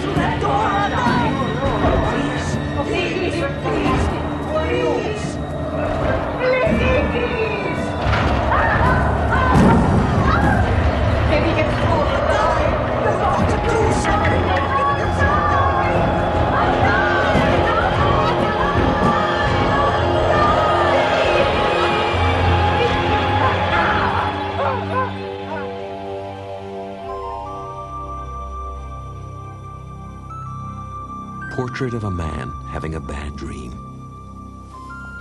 through that door or die! Please, please, please, please! Maybe he gets through or die! You've got to do something! Portrait of a man having a bad dream.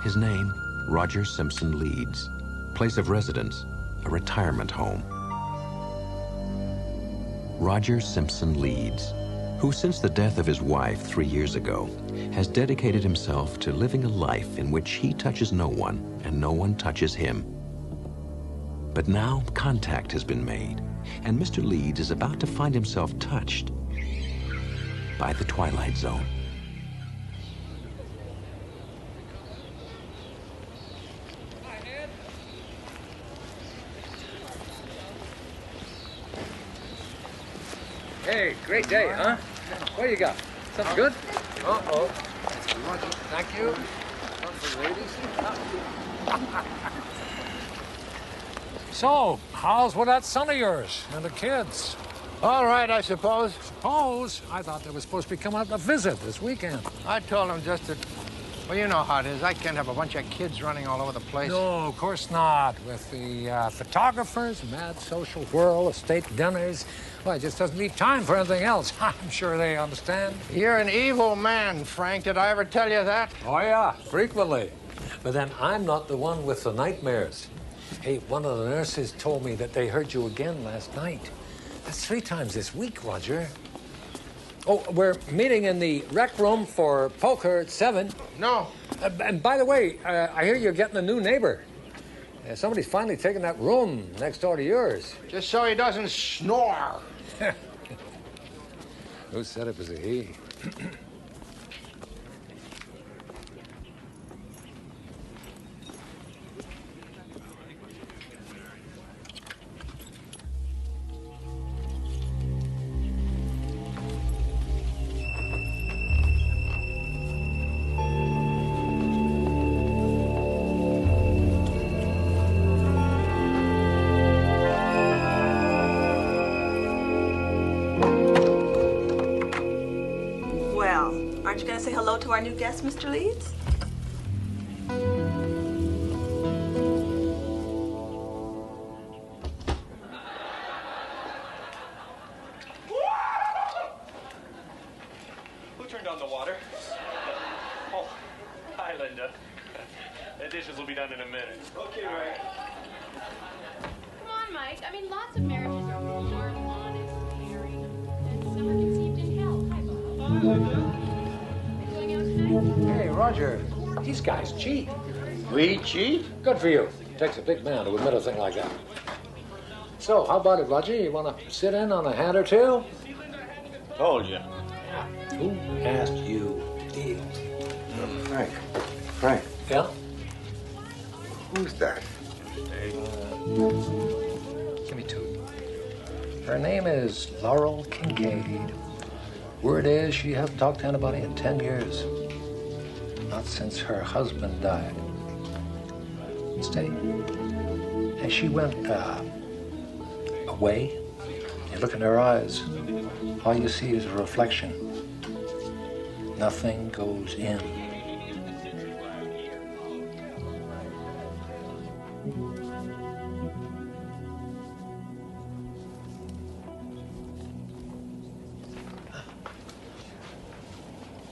His name, Roger Simpson Leeds. Place of residence, a retirement home. Roger Simpson Leeds, who since the death of his wife 3 years ago, has dedicated himself to living a life in which he touches no one and no one touches him. But now contact has been made, and Mr. Leeds is about to find himself touched by the Twilight Zone. Hey, great day, huh? What do you got? Something good? Uh-oh. Thank you. Something, ladies. So, how's with that son of yours and the kids? All right, I suppose. Suppose? I thought they were supposed to be coming up to visit this weekend. I told them just to... Well, you know how it is. I can't have a bunch of kids running all over the place. No, of course not. With the photographers, mad social whirl, estate dinners, well, it just doesn't leave time for anything else. I'm sure they understand. You're an evil man, Frank. Did I ever tell you that? Oh, yeah, frequently. But then I'm not the one with the nightmares. Hey, one of the nurses told me that they heard you again last night. That's 3 times this week, Roger. Oh, we're meeting in the rec room for poker at 7. No. And by the way, I hear you're getting a new neighbor. Somebody's finally taken that room next door to yours. Just so he doesn't snore. Who said it was a he? Aren't you going to say hello to our new guest, Mr. Leeds? Who turned on the water? Oh, hi, Linda. The dishes will be done in a minute. Okay, Ray. Come on, Mike. I mean, lots of marriages are warm, honest, caring, and some are conceived in hell. Hi, Bob. Hi, Linda. Hey, Roger, these guys cheat. We cheat? Good for you. It takes a big man to admit a thing like that. So, how about it, Roger? You want to sit in on a hand or two? Told you. Who asked you, deal? Frank. Frank. Yeah? Who's that? Give me 2. Her name is Laurel Kincaid. Word is she hasn't talked to anybody in 10 years. Not since her husband died. Stay. And she went, away. You look in her eyes, all you see is a reflection. Nothing goes in.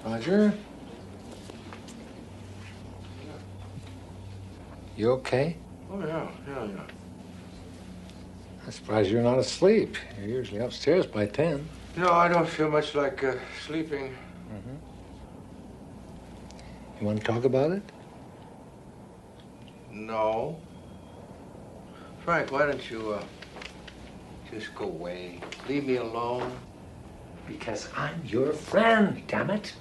Roger? You okay? Oh, yeah. I'm surprised you're not asleep. You're usually upstairs by 10. No, I don't feel much like sleeping. You want to talk about it? No. Frank, why don't you just go away? Leave me alone. Because I'm your friend, damn it.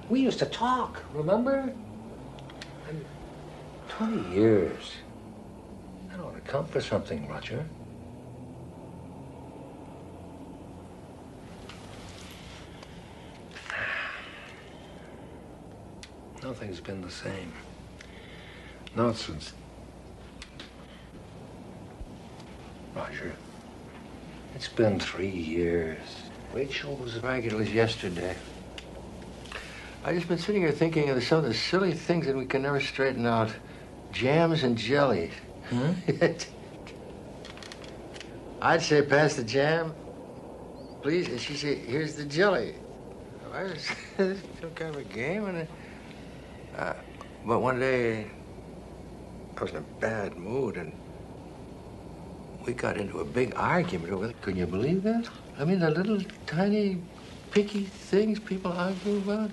We used to talk, remember? 20 years. That ought to count for something, Roger. nothing's been the same. Not since... Roger, it's been 3 years. Rachel was... Frank, it was yesterday. I just been sitting here thinking of some of the silly things that we can never straighten out. Jams and jellies. Hmm? I'd say, pass the jam, please. And she'd say, here's the jelly. I was some kind of a game. And but one day, I was in a bad mood, and we got into a big argument over it. Can you believe that? I mean, the little tiny picky things people argue about.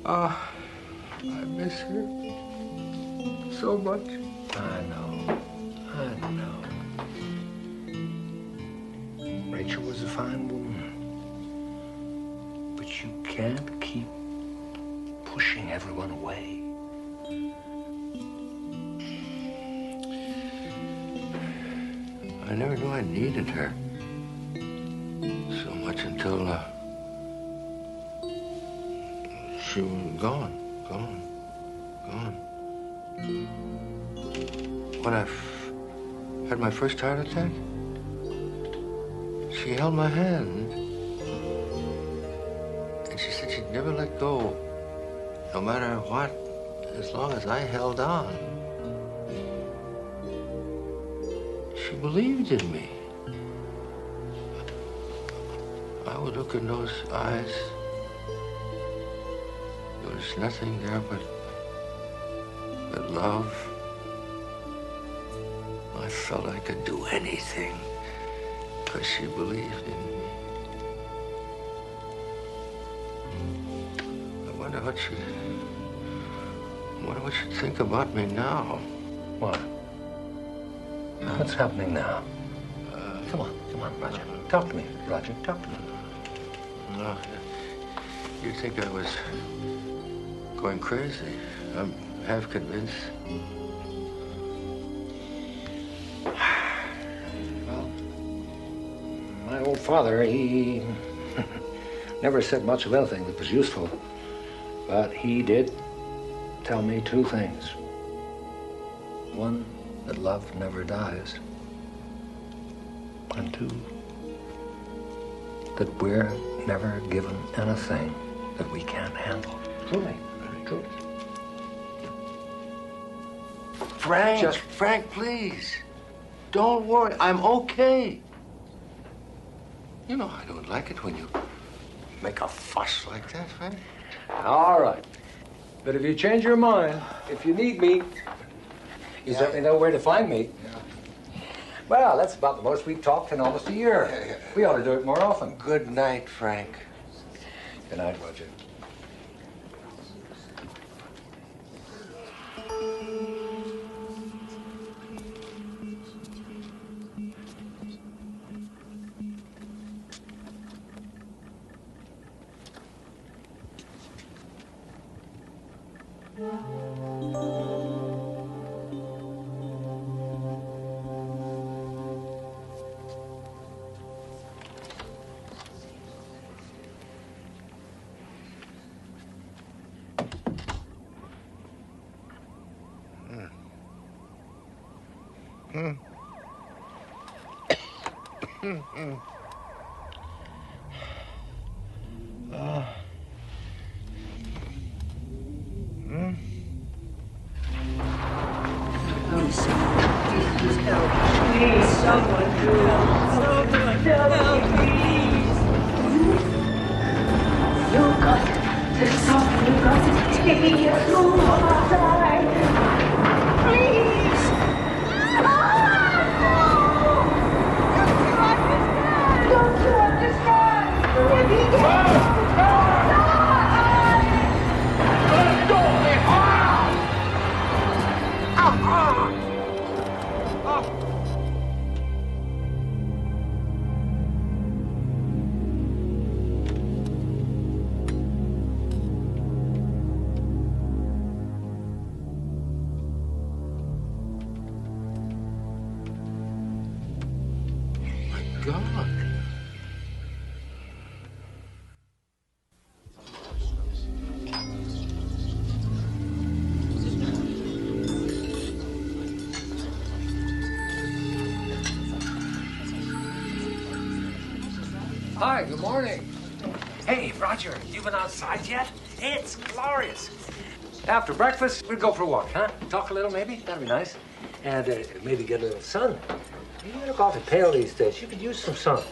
Oh, I miss her so much. I know. Rachel was a fine woman. But you can't keep pushing everyone away. I never knew I needed her so much until she was gone. When I had my first heart attack, she held my hand. And she said she'd never let go, no matter what, as long as I held on. She believed in me. I would look in those eyes. There was nothing there but love. I felt I could do anything because she believed in me. I wonder what she'd think about me now. What? What's happening now? Come on, Roger. Talk to me, Roger. Talk to me. No, you'd think I was going crazy. I'm half convinced. Well, my old father, he never said much of anything that was useful, but he did tell me 2 things. One, that love never dies. And 2, that we're never given anything that we can't handle. Truly. Frank, please. Don't worry. I'm okay. You know I don't like it when you make a fuss like that, Frank. All right. But if you change your mind, if you need me, you certainly know where to find me. Yeah. Well, that's about the most we've talked in almost a year. We ought to do it more often. Good night, Frank. Good night, Roger. Hi, good morning. Hey, Roger, you been outside yet? It's glorious. After breakfast, we'd go for a walk, huh? Talk a little, maybe? That'd be nice. And maybe get a little sun. You look awfully pale these days. You could use some sun.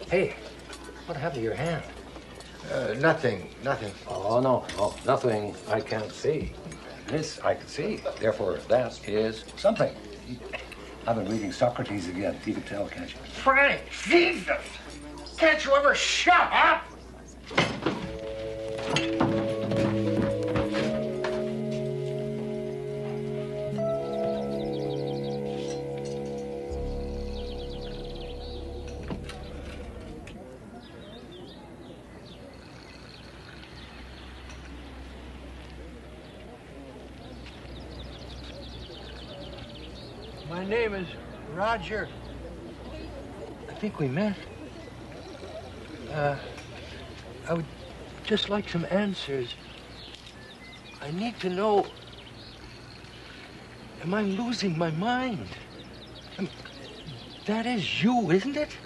Hey, what happened to your hand? Nothing. Oh, no, nothing I can't see. This I can see. Therefore, that is something. I've been reading Socrates again. You can tell, can't you? Frank, Jesus! Can't you ever shut up? My name is Roger. I think we met. I would just like some answers. I need to know, am I losing my mind? That is you, isn't it?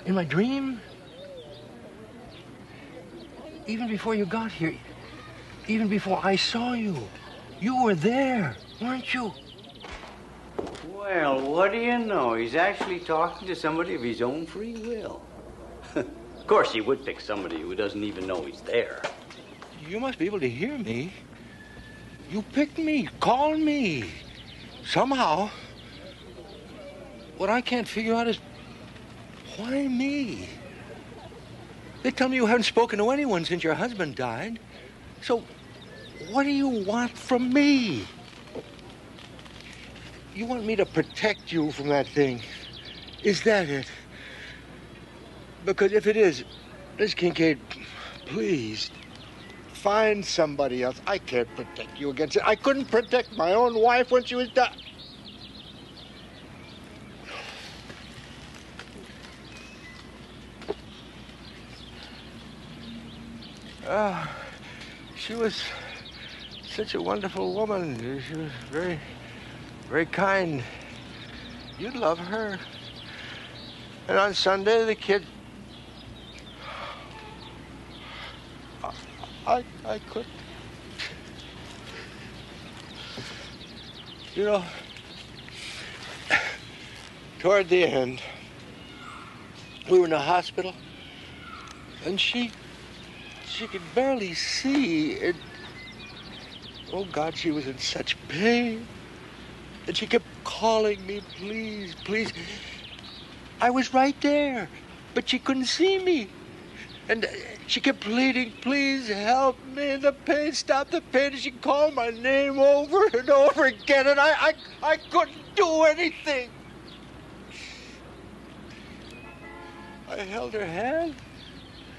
In my dream? Even before you got here, even before I saw you, you were there, weren't you? Well, what do you know? He's actually talking to somebody of his own free will. Of course, he would pick somebody who doesn't even know he's there. You must be able to hear me. You picked me, called me. Somehow. What I can't figure out is, why me? They tell me you haven't spoken to anyone since your husband died. So, what do you want from me? You want me to protect you from that thing? Is that it? Because if it is, Miss Kincaid, please, find somebody else. I can't protect you against it. I couldn't protect my own wife when she was dead. She was such a wonderful woman. She was very kind. You'd love her. And on Sunday, the kid... I couldn't. You know, toward the end, we were in the hospital, and she could barely see. And, oh, God, she was in such pain. And she kept calling me, please, please. I was right there, but she couldn't see me. And she kept pleading, please help me. The pain, stop the pain. And she called my name over and over again, and I couldn't do anything. I held her hand,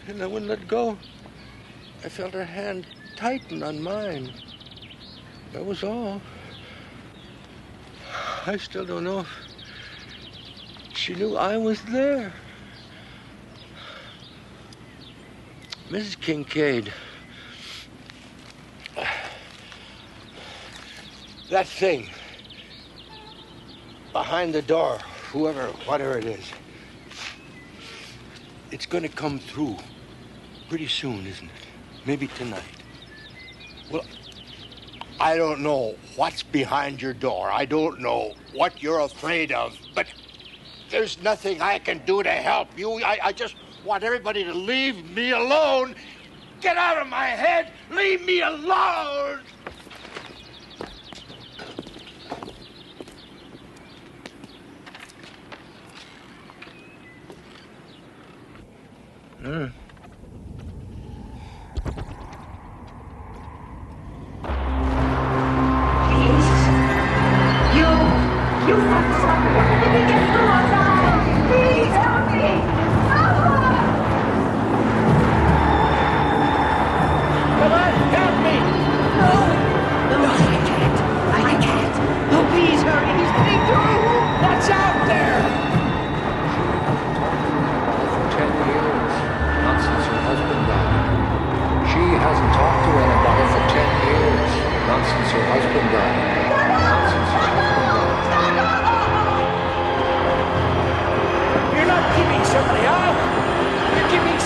and I wouldn't let go. I felt her hand tighten on mine. That was all. I still don't know if she knew I was there. Mrs. Kincaid, that thing behind the door, whatever it is, it's going to come through pretty soon, isn't it? Maybe tonight. Well, I don't know what's behind your door. I don't know what you're afraid of, but there's nothing I can do to help you. I just want everybody to leave me alone. Get out of my head. Leave me alone. You fucked something. Let me get through alive. Please help me. Come on, help me! No, I can't. Oh, please hurry. He's getting through. What's out there? For 10 years, not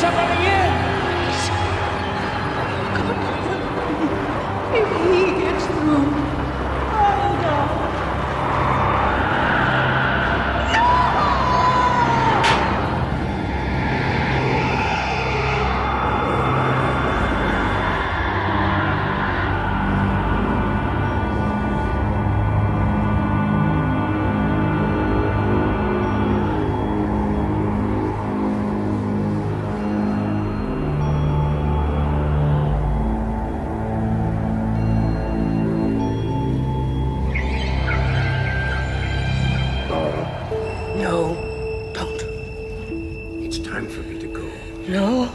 somebody in! If he gets through, I'll die. No, don't. It's time for me to go. No,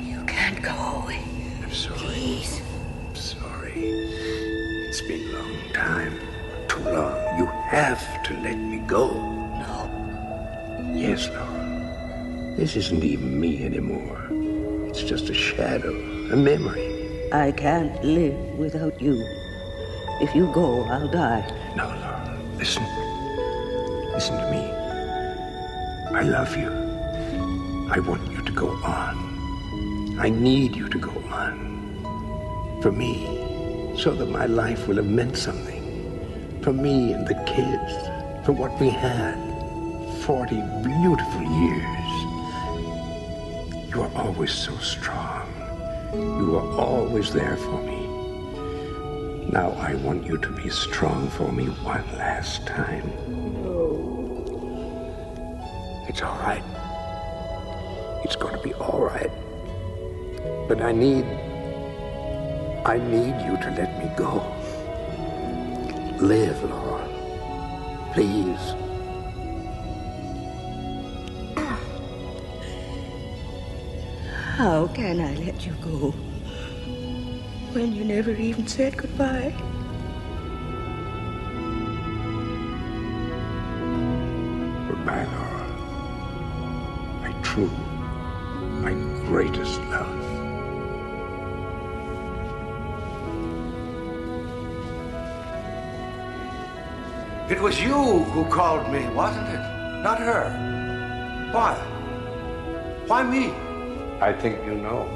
you can't go away. I'm sorry. Please. I'm sorry. It's been a long time. Too long. You have to let me go. No. Yes, Laura. This isn't even me anymore. It's just a shadow, a memory. I can't live without you. If you go, I'll die. No, Laura. Listen. Listen to me. I love you. I want you to go on. I need you to go on. For me, so that my life will have meant something. For me and the kids. For what we had. 40 beautiful years. You are always so strong. You are always there for me. Now I want you to be strong for me one last time. It's all right. It's going to be all right. But I need you to let me go. Live, Laura. Please. How can I let you go when you never even said goodbye? Goodbye, Laura. My true, my greatest love. It was you who called me, wasn't it? Not her. Why? Why me? I think you know.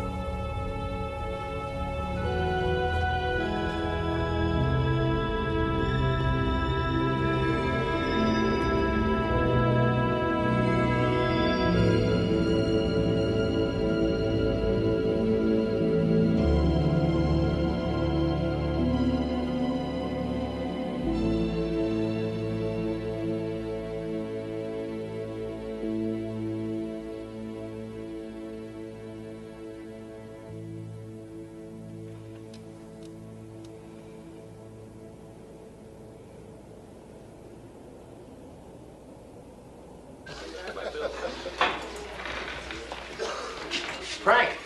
Frank!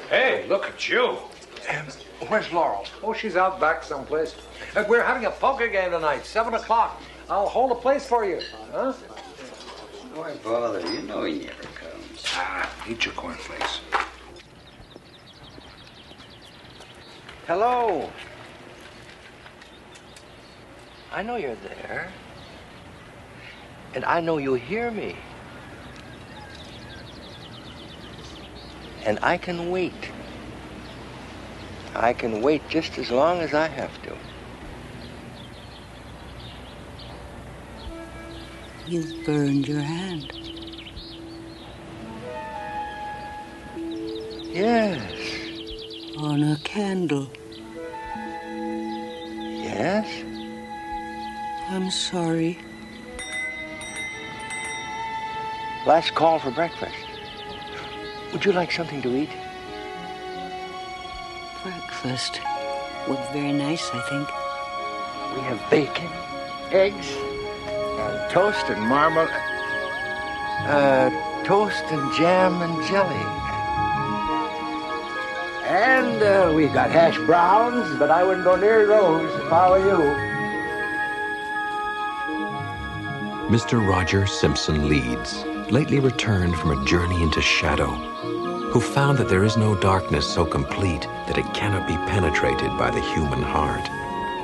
Hey, look at you. Where's Laurel? Oh, she's out back someplace. We're having a poker game tonight, 7 o'clock. I'll hold a place for you, huh? Why bother? You know he never comes. Eat your cornflakes. Hello. I know you're there. And I know you hear me. And I can wait. I can wait just as long as I have to. You've burned your hand. Yes. On a candle. Yes? I'm sorry. Last call for breakfast. Would you like something to eat? Breakfast would be very nice, I think. We have bacon, eggs, and toast and marmalade. Toast and jam and jelly. And we've got hash browns, but I wouldn't go near those if I were you. Mr. Roger Simpson Leeds, lately returned from a journey into shadow, who found that there is no darkness so complete that it cannot be penetrated by the human heart,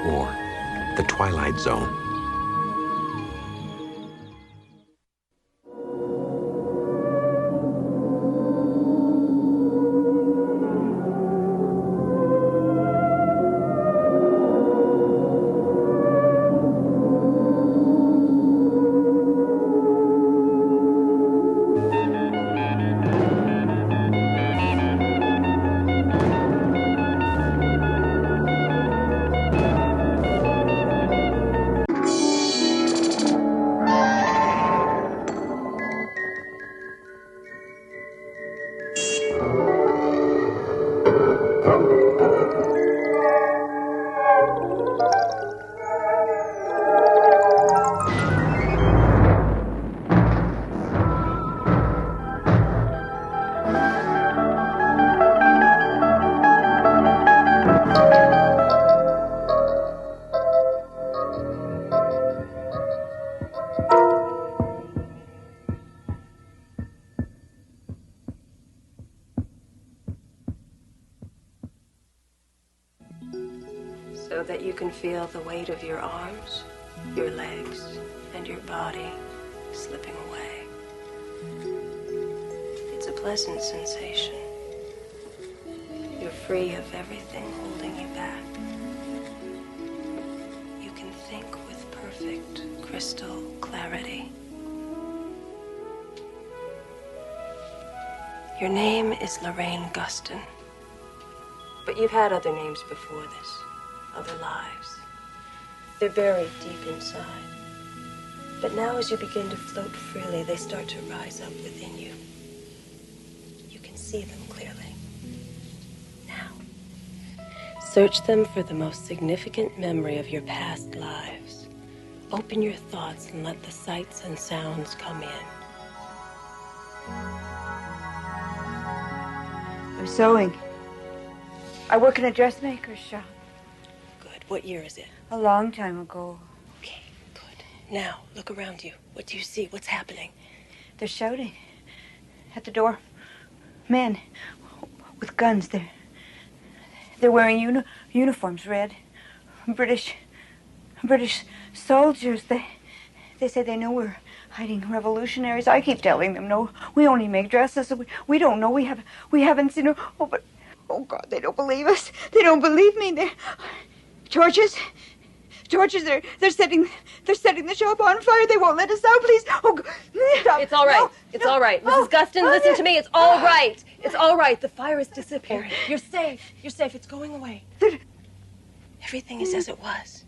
or the Twilight Zone. that you can feel the weight of your arms, your legs, and your body slipping away. It's a pleasant sensation. You're free of everything holding you back. You can think with perfect crystal clarity. Your name is Lorraine Guston, but you've had other names before this, other lives. They're buried deep inside. But now as you begin to float freely, they start to rise up within you. You can see them clearly. Now, search them for the most significant memory of your past lives. Open your thoughts and let the sights and sounds come in. I'm sewing. I work in a dressmaker's shop. Good. What year is it? A long time ago. Okay, good. Now, look around you. What do you see? What's happening? They're shouting at the door. Men with guns. They're wearing uniforms, red. British soldiers. They say they know we're hiding revolutionaries. I keep telling them, no, we only make dresses. We don't know. We haven't seen her. Oh, God, they don't believe us. They don't believe me. Torches, they're setting the shop on fire. They won't let us out, please. Oh, God. It's all right. No, it's all right. Mrs. Guston, listen to me. It's all right. It's all right. The fire is disappearing. You're safe. You're safe. It's going away. Everything is as it was.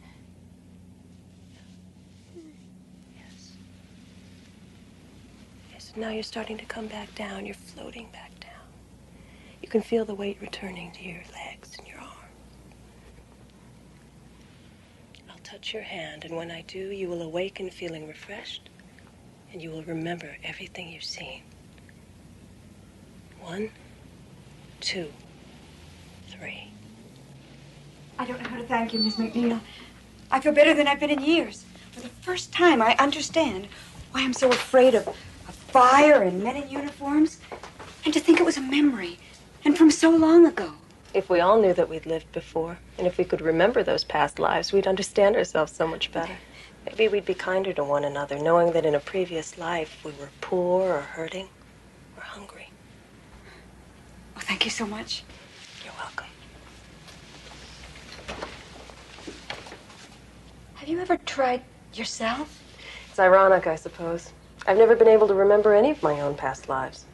Yes, now you're starting to come back down. You're floating back down. You can feel the weight returning to your legs and your arms. I'll touch your hand, and when I do, you will awaken feeling refreshed, and you will remember everything you've seen. 1, 2, 3. I don't know how to thank you, Miss McNeil. I feel better than I've been in years. For the first time, I understand why I'm so afraid of fire and men in uniforms. And to think it was a memory, and from so long ago. If we all knew that we'd lived before, and if we could remember those past lives, we'd understand ourselves so much better. Maybe we'd be kinder to one another, knowing that in a previous life we were poor or hurting or hungry. Oh, thank you so much. You're welcome. Have you ever tried yourself? It's ironic, I suppose. I've never been able to remember any of my own past lives.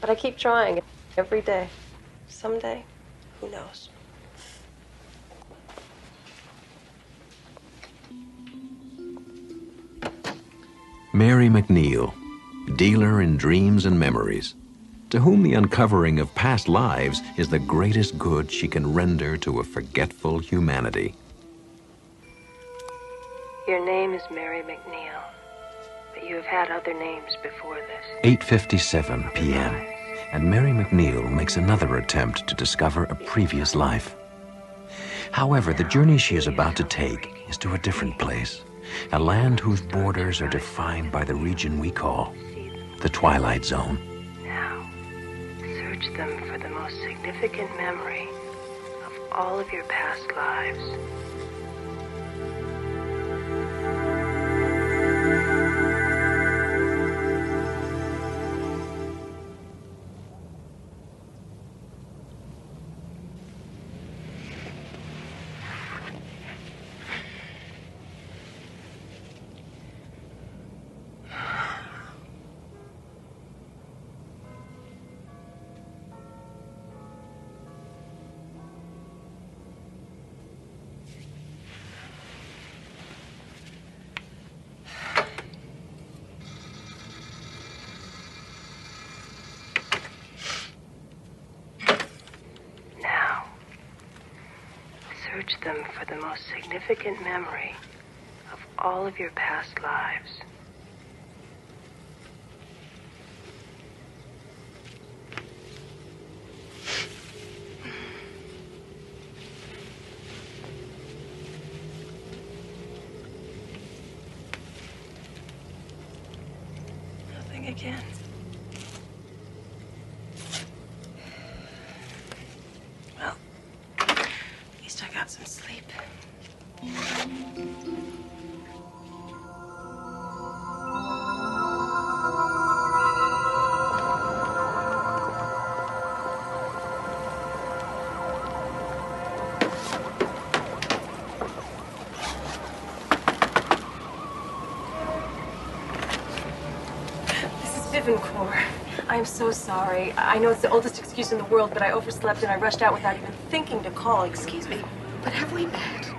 But I keep trying every day. Someday, who knows? Mary McNeil, dealer in dreams and memories, to whom the uncovering of past lives is the greatest good she can render to a forgetful humanity. Your name is Mary McNeil, but you have had other names before this. 8:57 p.m., and Mary McNeil makes another attempt to discover a previous life. However, the journey she is about to take is to a different place, a land whose borders are defined by the region we call the Twilight Zone. Now, search them for the most significant memory of all of your past lives. Search them for the most significant memory of all of your past lives. Nothing again. Well, at least I got some sleep. I'm so sorry. I know it's the oldest excuse in the world, but I overslept and I rushed out without even thinking to call. Excuse me. But have we met?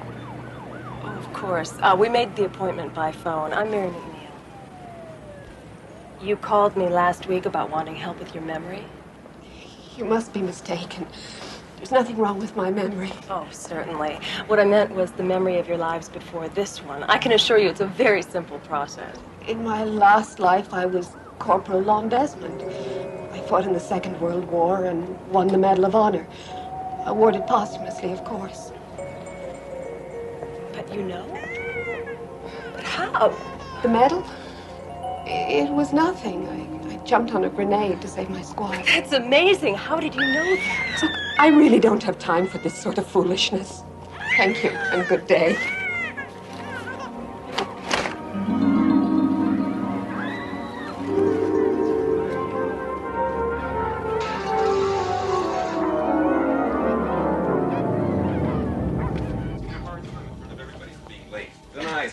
Oh, of course. We made the appointment by phone. I'm Mary McNeil. You called me last week about wanting help with your memory? You must be mistaken. There's nothing wrong with my memory. Oh, certainly. What I meant was the memory of your lives before this one. I can assure you it's a very simple process. In my last life, I was Corporal Lon Desmond. I fought in the Second World War and won the Medal of Honor. Awarded posthumously, of course. But you know? But how? The medal? It was nothing. I jumped on a grenade to save my squad. That's amazing. How did you know that? Look, I really don't have time for this sort of foolishness. Thank you, and good day.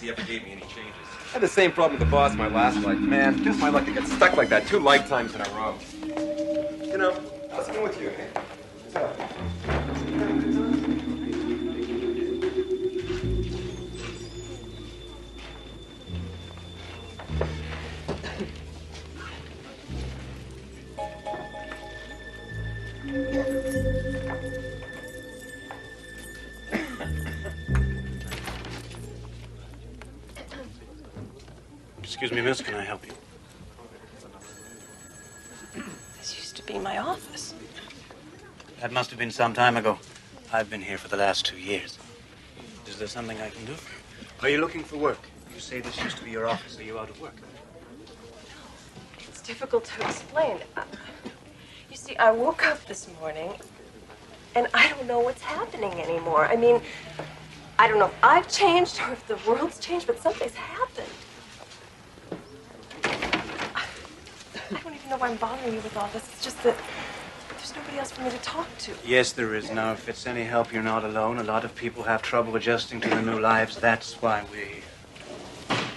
He ever gave me any changes. I had the same problem with the boss my last life. Man, just my luck to get stuck like that 2 lifetimes in a row. You know, how's it going with you, eh? What's up? Excuse me, miss, can I help you? This used to be my office. That must have been some time ago. I've been here for the last 2 years. Is there something I can do for you? Are you looking for work? You say this used to be your office. Are you out of work? It's difficult to explain. You see, I woke up this morning, and I don't know what's happening anymore. I mean, I don't know if I've changed or if the world's changed, but something's happened. I don't even know why I'm bothering you with all this. It's just that there's nobody else for me to talk to. Yes, there is. Now, if it's any help, you're not alone. A lot of people have trouble adjusting to their new lives. That's why we're here.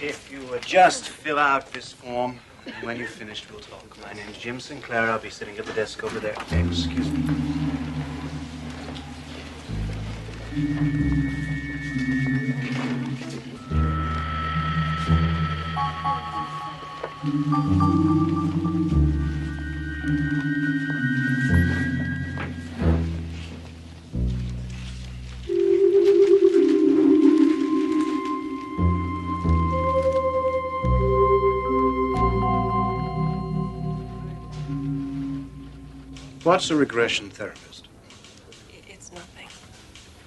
If you would just fill out this form, and when you're finished, we'll talk. My name's Jim Sinclair. I'll be sitting at the desk over there. Excuse me. What's a regression therapist? It's nothing.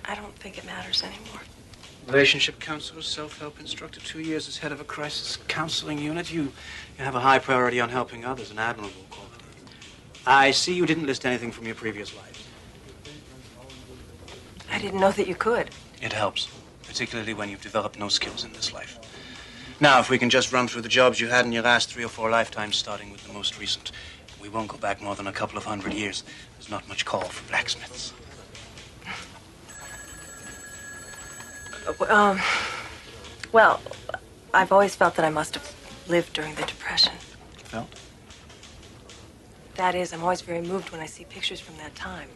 I don't think it matters anymore. Relationship counselor, self-help instructor, 2 years as head of a crisis counseling unit. You have a high priority on helping others, an admirable quality. I see you didn't list anything from your previous life. I didn't know that you could. It helps, particularly when you've developed no skills in this life. Now, if we can just run through the jobs you had in your last 3 or 4 lifetimes, starting with the most recent. We won't go back more than a couple of 100 years. There's not much call for blacksmiths. Well, I've always felt that I must have lived during the Depression. Felt? That is, I'm always very moved when I see pictures from that time.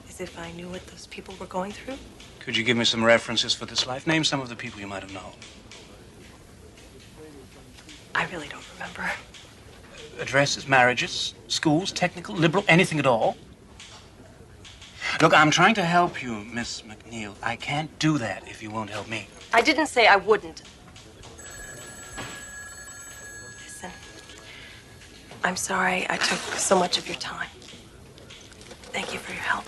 As if I knew what those people were going through. Could you give me some references for this life? Name some of the people you might have known. I really don't remember. Addresses, marriages, schools, technical, liberal, anything at all? Look, I'm trying to help you, Miss McNeil. I can't do that if you won't help me. I didn't say I wouldn't. Listen, I'm sorry I took so much of your time. Thank you for your help.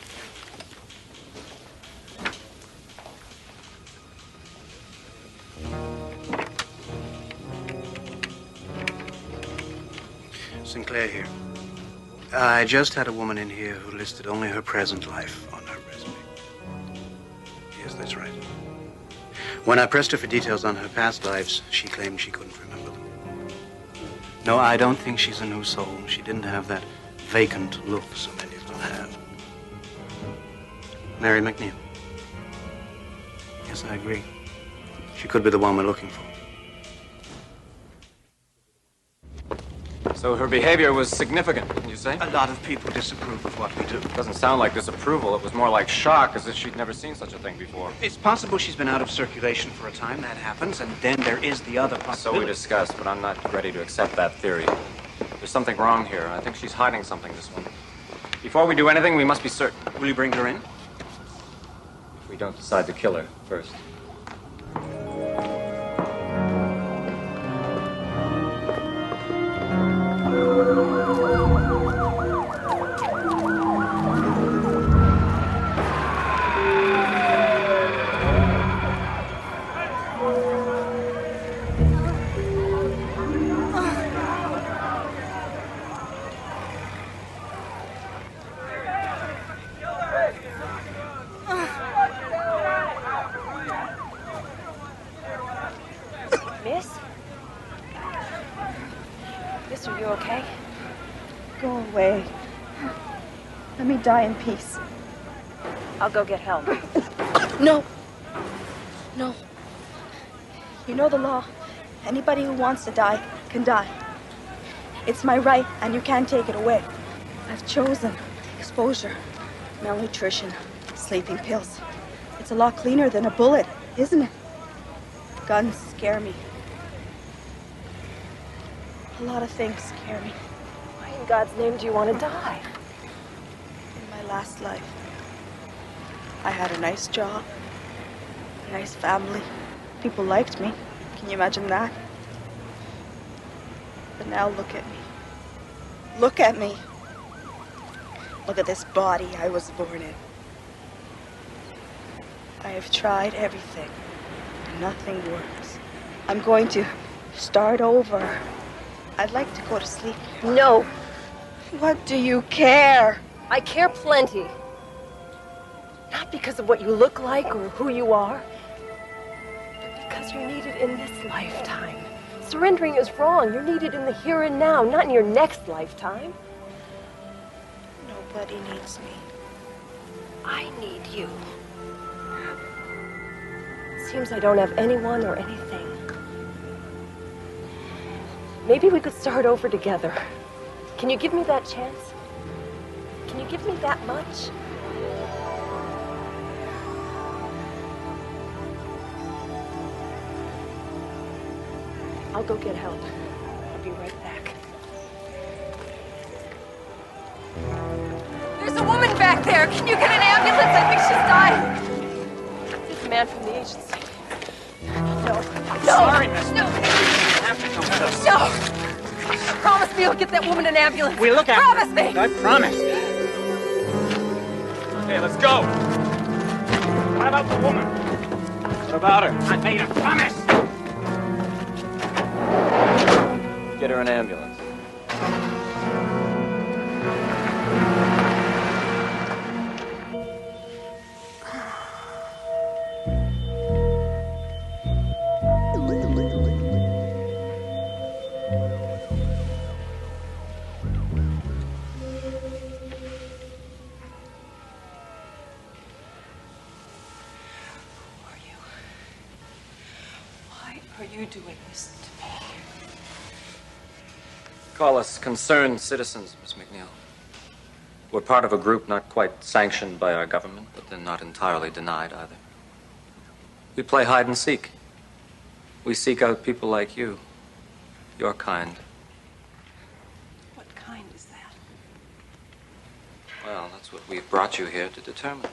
Sinclair here. I just had a woman in here who listed only her present life on her resume. Yes, that's right. When I pressed her for details on her past lives, she claimed she couldn't remember them. No, I don't think she's a new soul. She didn't have that vacant look so many of them have. Mary McNeil. Yes, I agree. She could be the one we're looking for. So her behavior was significant, you say? A lot of people disapprove of what we do. It doesn't sound like disapproval. It was more like shock, as if she'd never seen such a thing before. It's possible she's been out of circulation for a time. That happens. And then there is the other So possibility. we discussed, but I'm not ready to accept that theory. There's something wrong here. I think she's hiding something, this one. Before we do anything, we must be certain. Will you bring her in? If we don't decide to kill her first. Miss? Miss, are you okay? Go away. Let me die in peace. I'll go get help. No. No. You know the law. Anybody who wants to die can die. It's my right, and you can't take it away. I've chosen exposure, malnutrition, sleeping pills. It's a lot cleaner than a bullet, isn't it? Guns scare me. A lot of things scare me. Why in God's name do you want to die? In my last life, I had a nice job, a nice family. People liked me. Can you imagine that? But now look at me. Look at me. Look at this body I was born in. I have tried everything, and nothing works. I'm going to start over. I'd like to go to sleep. No. What do you care? I care plenty. Not because of what you look like or who you are, but because you're needed in this lifetime. Surrendering is wrong. You're needed in the here and now, not in your next lifetime. Nobody needs me. I need you. Seems I don't have anyone or anything. Maybe we could start over together. Can you give me that chance? Can you give me that much? I'll go get help. I'll be right back. There's a woman back there. Can you get an ambulance? I think she's dying. This man from the agency. No. I'm No. sorry, miss. No. You have to come with us. No. Promise me you'll get that woman an ambulance. We look after Promise me. I promise. Okay, let's go. What about the woman? What about her? I made a promise. Get her an ambulance. Why are you doing this to me? Call us concerned citizens, Miss McNeil. We're part of a group not quite sanctioned by our government, but then not entirely denied either. We play hide and seek. We seek out people like you, your kind. What kind is that? Well, that's what we've brought you here to determine.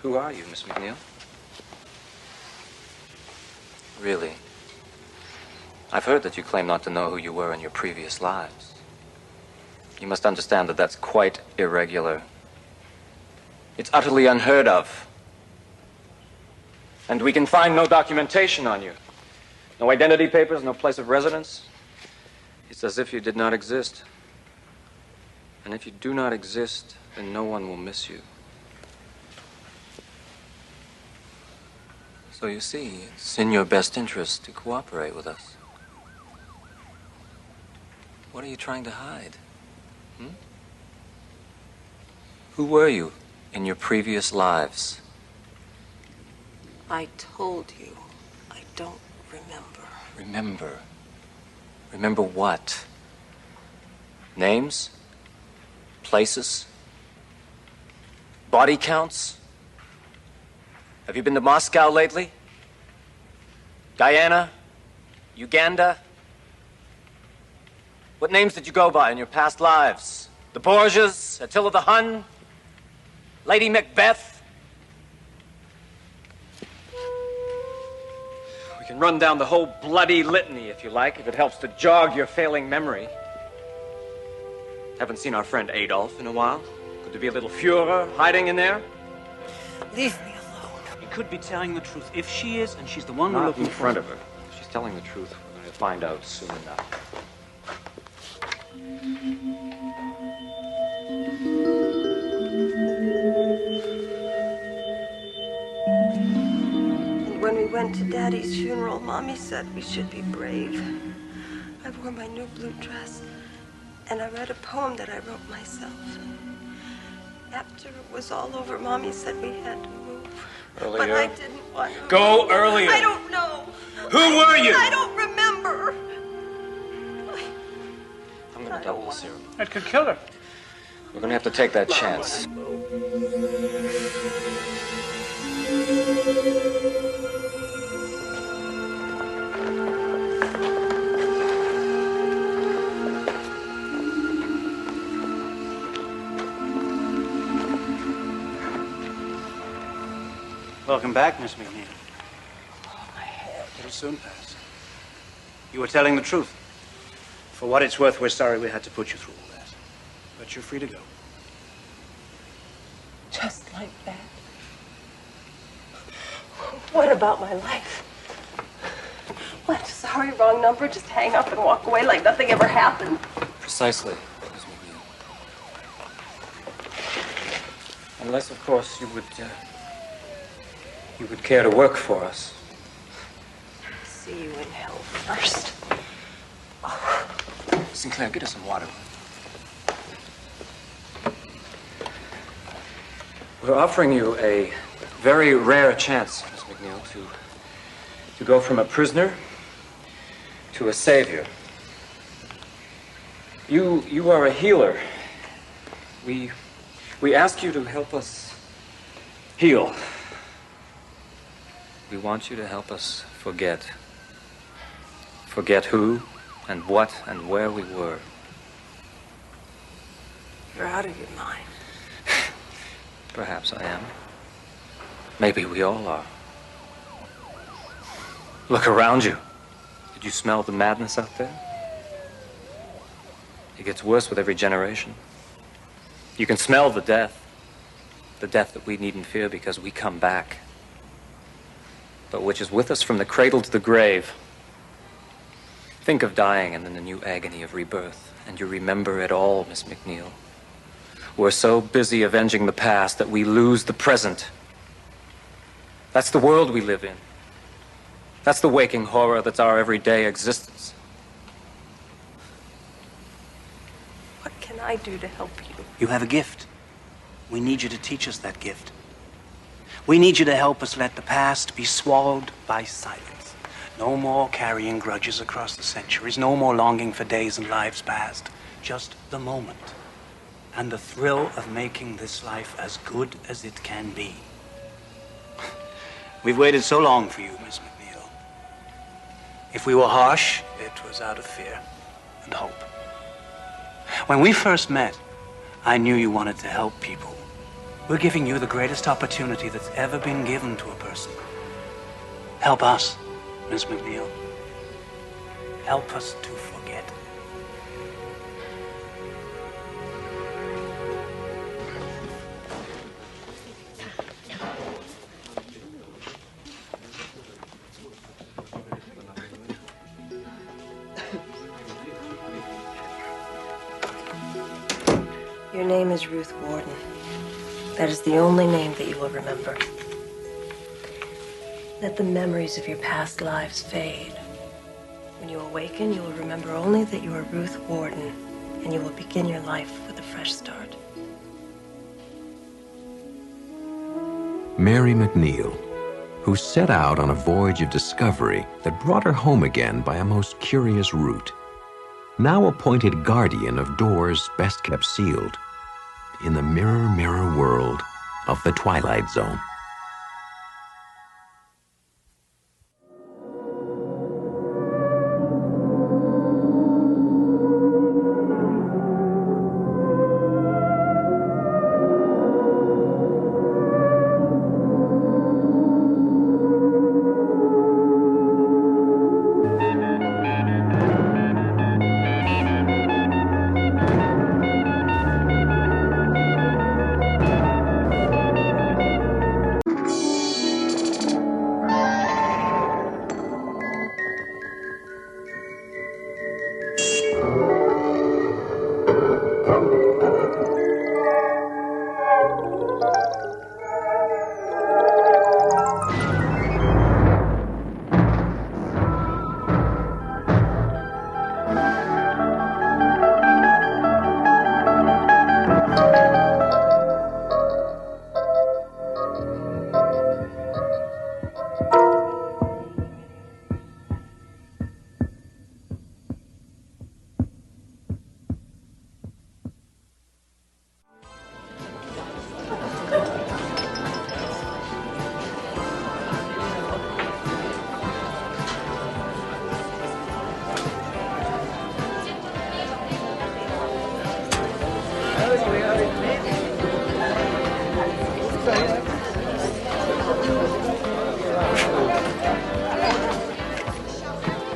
Who are you, Miss McNeil? Really? I've heard that you claim not to know who you were in your previous lives. You must understand that that's quite irregular. It's utterly unheard of. And we can find no documentation on you. No identity papers, no place of residence. It's as if you did not exist. And if you do not exist, then no one will miss you. So you see, it's in your best interest to cooperate with us. What are you trying to hide? Who were you in your previous lives? I told you, I don't remember. Remember? Remember what? Names? Places? Body counts? Have you been to Moscow lately? Guyana? Uganda? What names did you go by in your past lives? The Borgias? Attila the Hun? Lady Macbeth? We can run down the whole bloody litany if you like, if it helps to jog your failing memory. Haven't seen our friend Adolf in a while. Could there be a little Führer hiding in there? Leave me alone. You could be telling the truth. If she is, and she's the one we're Not looking in for. front of her. If she's telling the truth, we're going to find out soon enough. And when we went to Daddy's funeral, Mommy said we should be brave. I wore my new blue dress, and I read a poem that I wrote myself. After it was all over, Mommy said we had to move. Earlier? But I didn't want to. Go earlier. I don't know. Who were you? I don't remember. I'm going to double the serum. That could kill her. We're going to have to take that chance. Welcome back, Miss McNeil. Oh, my head. It'll soon pass. You were telling the truth. For what it's worth, we're sorry we had to put you through all that. But you're free to go. Just like that. What about my life? What? Sorry, wrong number. Just hang up and walk away like nothing ever happened. Precisely, Miss McNeil. Unless, of course, you would care to work for us. See you in hell first. Sinclair, get us some water. We're offering you a very rare chance, Miss McNeil, to go from a prisoner to a savior. You are a healer. We ask you to help us heal. We want you to help us forget. Forget who and what and where we were. You're out of your mind. Perhaps I am. Maybe we all are. Look around you. Did you smell the madness out there? It gets worse with every generation. You can smell the death that we needn't fear because we come back, but which is with us from the cradle to the grave. Think of dying and then the new agony of rebirth, and you remember it all, Miss McNeil. We're so busy avenging the past that we lose the present. That's the world we live in. That's the waking horror that's our everyday existence. What can I do to help you? You have a gift. We need you to teach us that gift. We need you to help us let the past be swallowed by silence. No more carrying grudges across the centuries. No more longing for days and lives past. Just the moment. And the thrill of making this life as good as it can be. We've waited so long for you, Miss McNeil. If we were harsh, it was out of fear and hope. When we first met, I knew you wanted to help people. We're giving you the greatest opportunity that's ever been given to a person. Help us, Miss McNeil. Help us to forget. Your name is Ruth Warden. That is the only name that you will remember. Let the memories of your past lives fade. When you awaken, you will remember only that you are Ruth Warden, and you will begin your life with a fresh start. Mary McNeil, who set out on a voyage of discovery that brought her home again by a most curious route. now appointed guardian of doors best kept sealed in the mirror, mirror world of the Twilight Zone.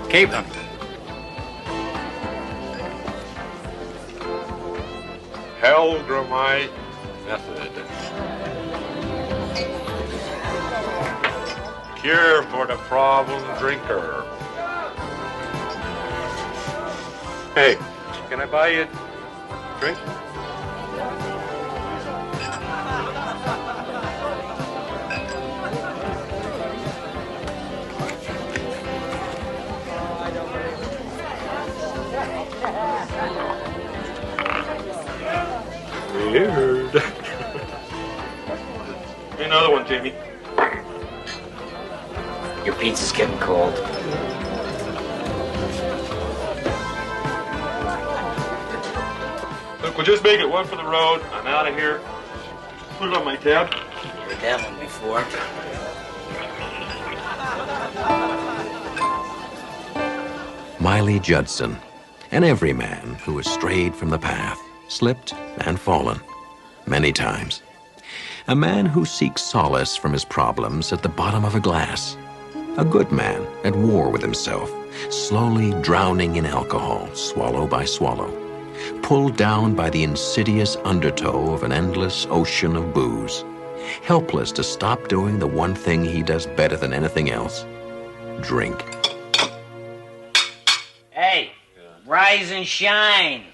Keep him. Hellgramite method. Cure for the problem drinker. Hey, can I buy you a drink? Weird. Another one, Jamie. Your pizza's getting cold. Look, we'll just make it one for the road. I'm out of here. Put it on my tab. Heard that one before. Miley Judson, an everyman who has strayed from the path, slipped and fallen many times. A man who seeks solace from his problems at the bottom of a glass. A good man at war with himself, slowly drowning in alcohol, swallow by swallow, pulled down by the insidious undertow of an endless ocean of booze, helpless to stop doing the one thing he does better than anything else: drink. Hey, rise and shine.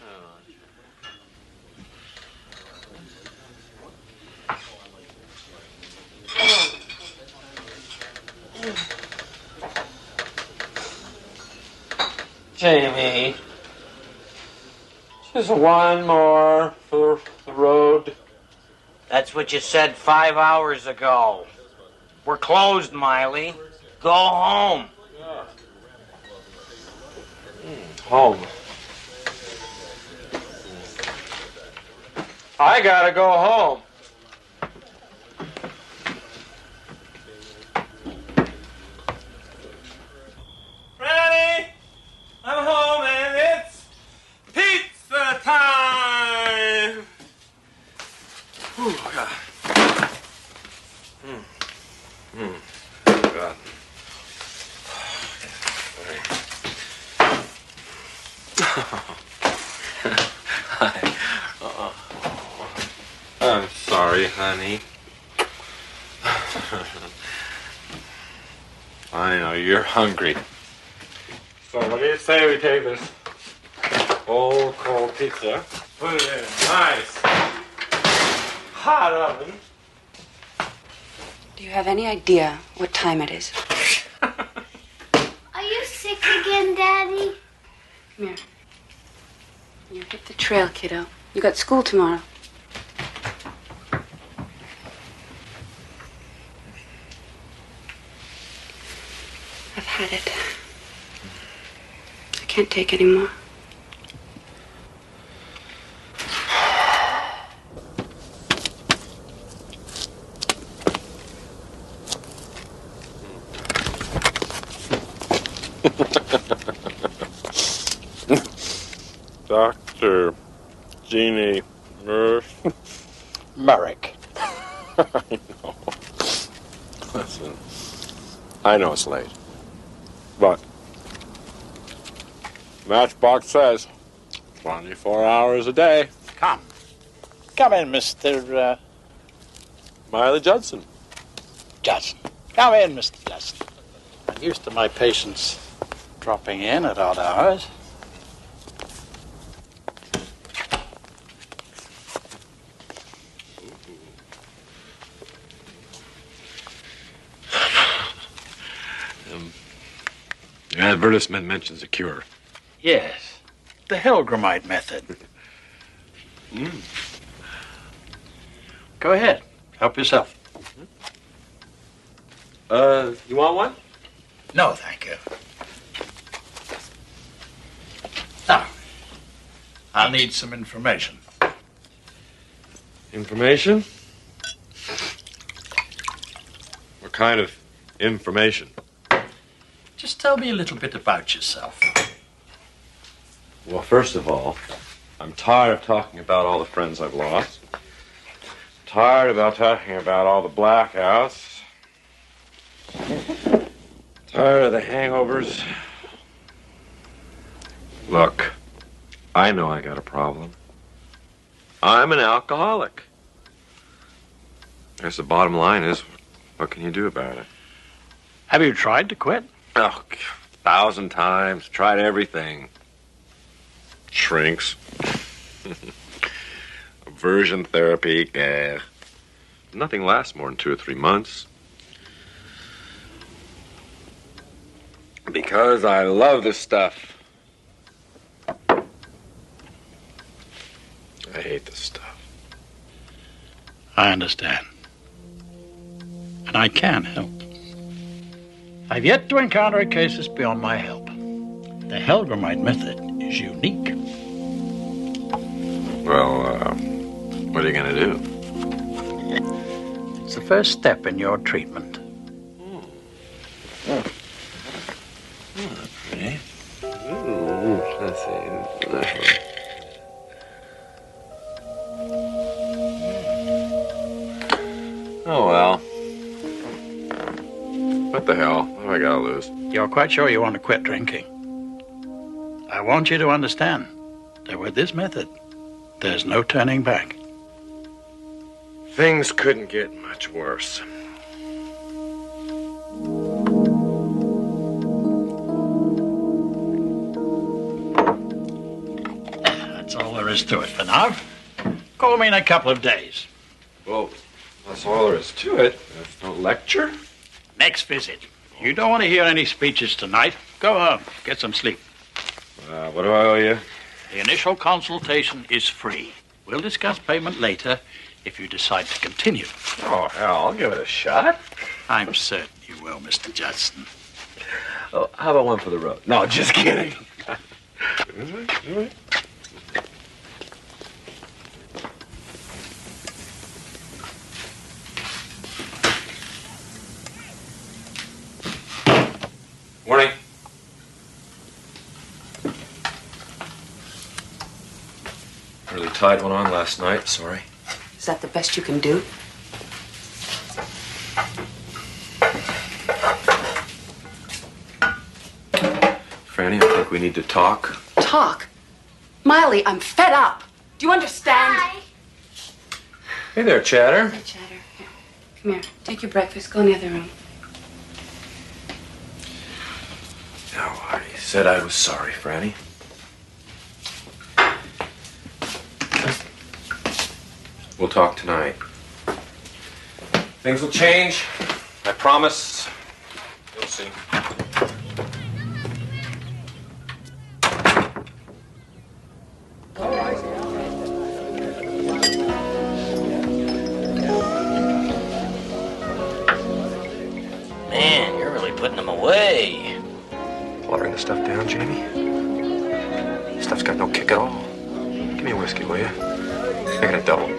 Jamie, just one more for the road. That's what you said 5 hours ago. We're closed, Miley. Go home. Home. I gotta go home. Ready? I'm home and it's pizza time! Whew, God. God. Hi. I'm sorry, honey. I know, you're hungry. So what do you say we take this old cold pizza, put it in a nice hot oven. Do you have any idea what time it is? Are you sick again, Daddy? Come here. You hit the trail, kiddo. You got school tomorrow. I've had it. I can't take any more. Jeannie. Merrick. I know. Listen, I know it's late, but Matchbox says 24 hours a day. Come in, Mr. Miley Judson. Judson. Come in, Mr. Judson. I'm used to my patients dropping in at odd hours. The advertisement mentions a cure. Yes, the Helgramite method. Go ahead. Help yourself. You want one? No, thank you. Now, I'll need some information. Information? What kind of information? Just tell me a little bit about yourself. Well, first of all, I'm tired of talking about all the friends I've lost. Tired about talking about all the blackouts. Tired of the hangovers. Look, I know I got a problem. I'm an alcoholic. I guess the bottom line is, what can you do about it? Have you tried to quit? Oh, 1,000 times. Tried everything. Shrinks. Aversion therapy. Nothing lasts more than 2 or 3 months. Because I love this stuff. I hate this stuff. I understand. And I can help. I've yet to encounter a case that's beyond my help. The Helgramite method is unique. Well, what are you going to do? It's the first step in your treatment. Okay. Ooh, let's see. Oh, well. What the hell? What have I got to lose? You're quite sure you want to quit drinking? I want you to understand that with this method, there's no turning back. Things couldn't get much worse. That's all there is to it for now. Call me in a couple of days. Well, that's all there is to it. There's no lecture. Next visit. You don't want to hear any speeches tonight. Go home. Get some sleep. What do I owe you? The initial consultation is free. We'll discuss payment later if you decide to continue. Oh, hell, I'll give it a shot. I'm certain you will, Mr. Judson. Oh, how about one for the road? No, just kidding. Morning. Really tied one on last night, sorry. Is that the best you can do? Franny, I think we need to talk. Talk? Miley, I'm fed up. Do you understand? Hi. Hey there, Chatter. Hey, Chatter. Here. Come here. Take your breakfast. Go in the other room. No, I said I was sorry, Franny. We'll talk tonight. Things will change. I promise. You'll see. Man, you're really putting them away. Watering the stuff down, Jamie? Stuff's got no kick at all. Give me a whiskey, will you? Make it a double.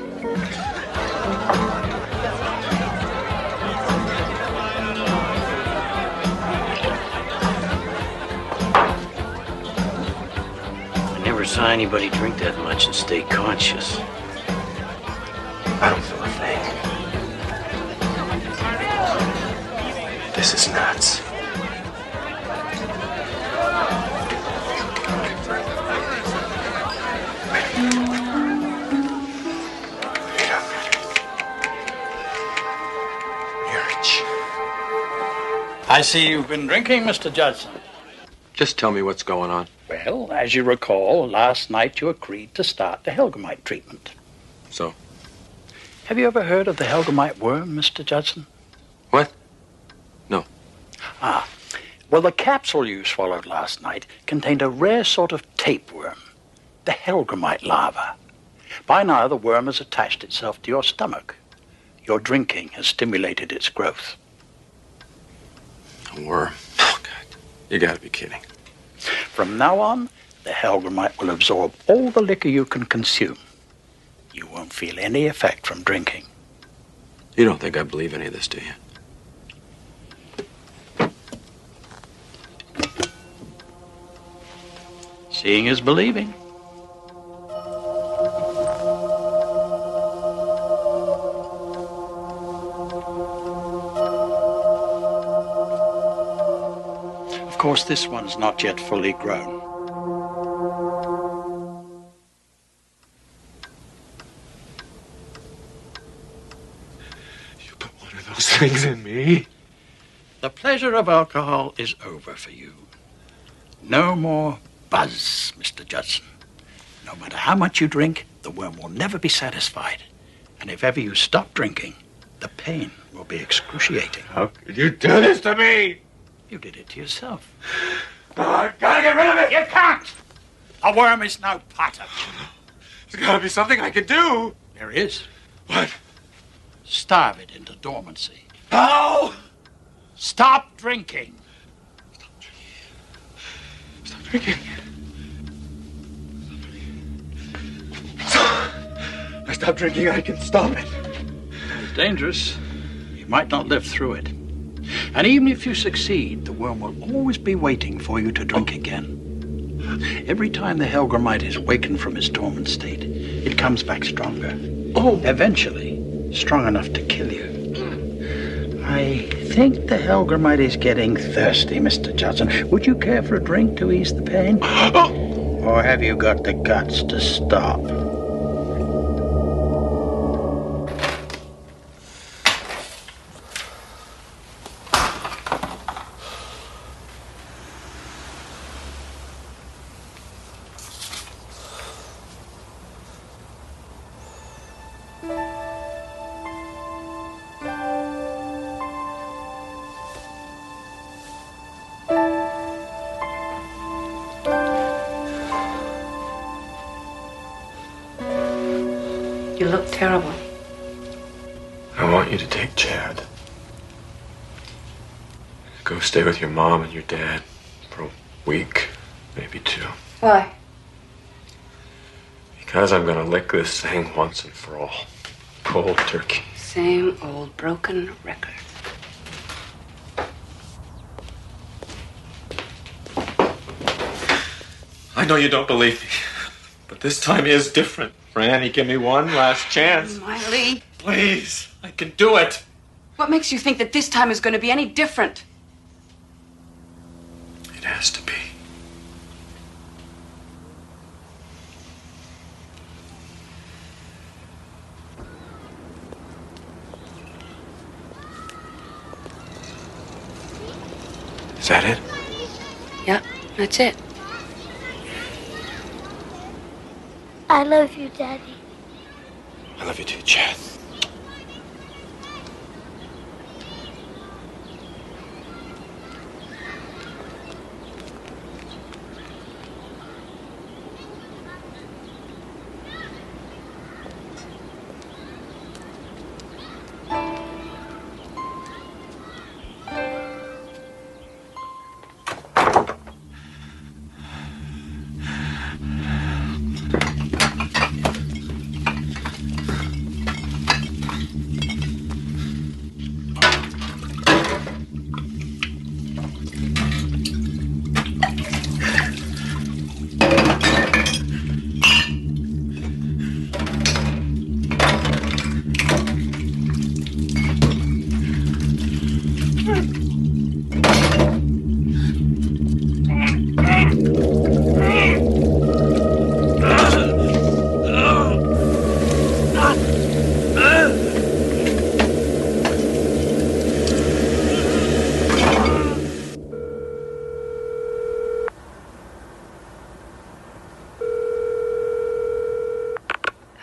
I never saw anybody drink that much and stay conscious. I don't feel a thing. This is nuts. I see you've been drinking, Mr. Judson. Just tell me what's going on. Well, as you recall, last night you agreed to start the Helgamite treatment. So? Have you ever heard of the Helgamite worm, Mr. Judson? What? No. Ah, well, the capsule you swallowed last night contained a rare sort of tapeworm, the Helgamite larva. By now, the worm has attached itself to your stomach. Your drinking has stimulated its growth. A worm? Oh, God. You gotta be kidding. From now on, the Helgamite will absorb all the liquor you can consume. You won't feel any effect from drinking. You don't think I believe any of this, do you? Seeing is believing. Of course, this one's not yet fully grown. You put one of those things in me? The pleasure of alcohol is over for you. No more buzz, Mr. Judson. No matter how much you drink, the worm will never be satisfied. And if ever you stop drinking, the pain will be excruciating. How could you do this to me? You did it to yourself. Oh, I've gotta get rid of it! You can't! A worm is no part of you. There's gotta be something I can do. There is. What? Starve it into dormancy. How? Stop drinking. Stop drinking. I stop drinking, I can stop it. It's dangerous. You might not live through it. And even if you succeed, the worm will always be waiting for you to drink again. Every time the Helgamite is wakened from its dormant state, it comes back stronger. Eventually, strong enough to kill you. I think the Helgamite is getting thirsty, Mr. Judson. Would you care for a drink to ease the pain? Or have you got the guts to stop? You look terrible. I want you to take Chad. Go stay with your mom and your dad for a week, maybe 2. Why? Because I'm gonna lick this thing once and for all. Cold turkey. Same old broken record. I know you don't believe me, but this time is different. Franny, give me one last chance. Miley. Please, I can do it. What makes you think that this time is going to be any different? It has to be. Is that it? Yeah, that's it. I love you, Daddy. I love you too, Chad.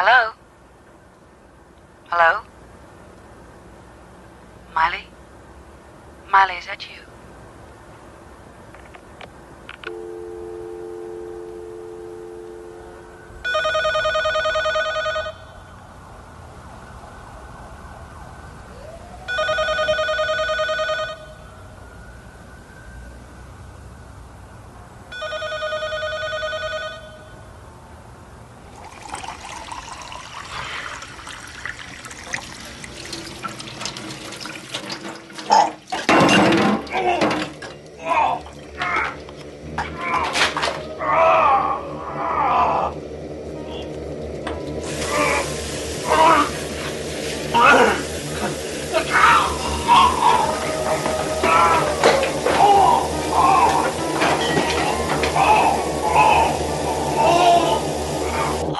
Hello? Hello? Miley? Miley, is that you?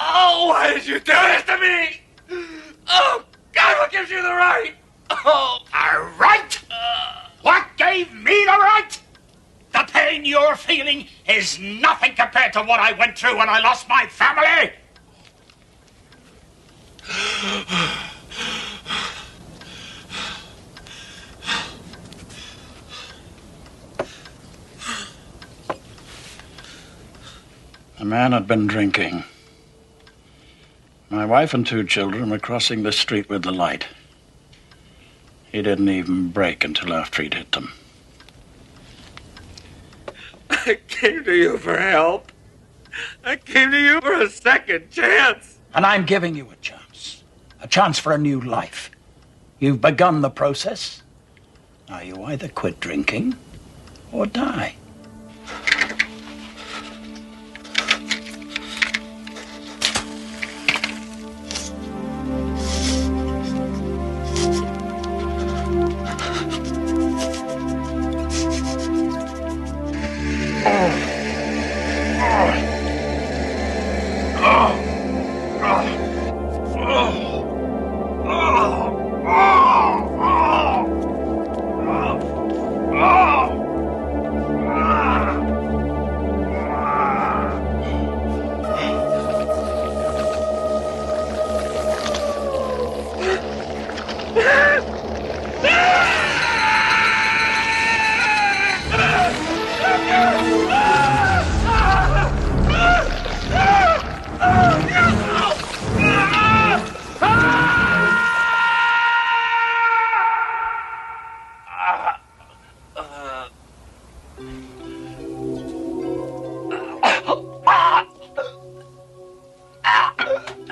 Oh, why did you do this to me? Oh, God, what gives you the right? Oh, A right? What gave me the right? The pain you're feeling is nothing compared to what I went through when I lost my family. The man had been drinking. My wife and 2 children were crossing the street with the light. He didn't even brake until after he'd hit them. I came to you for help. I came to you for a second chance. And I'm giving you a chance. A chance for a new life. You've begun the process. Now you either quit drinking or die.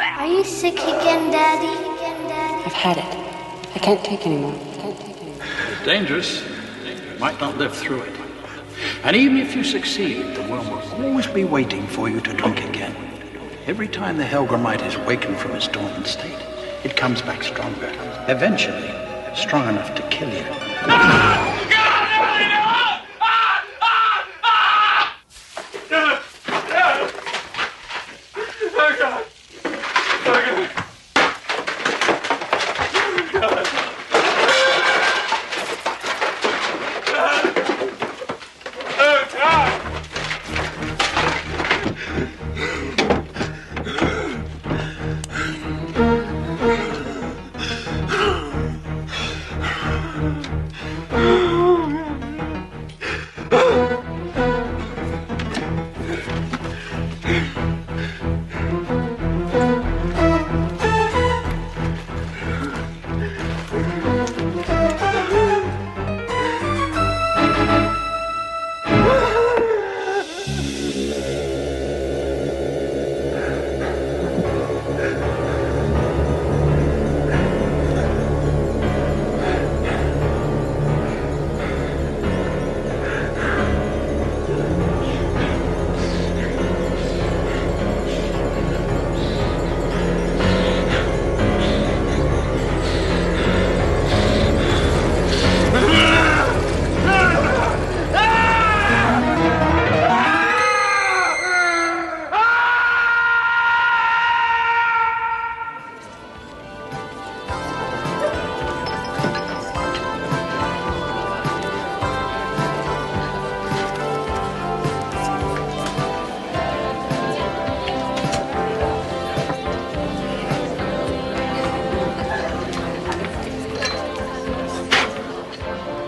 Are you sick again, Daddy? I've had it. I can't take anymore. It's dangerous. You might not live through it. And even if you succeed, the worm will always be waiting for you to drink again. Every time the Helgramite is wakened from his dormant state, it comes back stronger. Eventually, strong enough to kill you. Oh,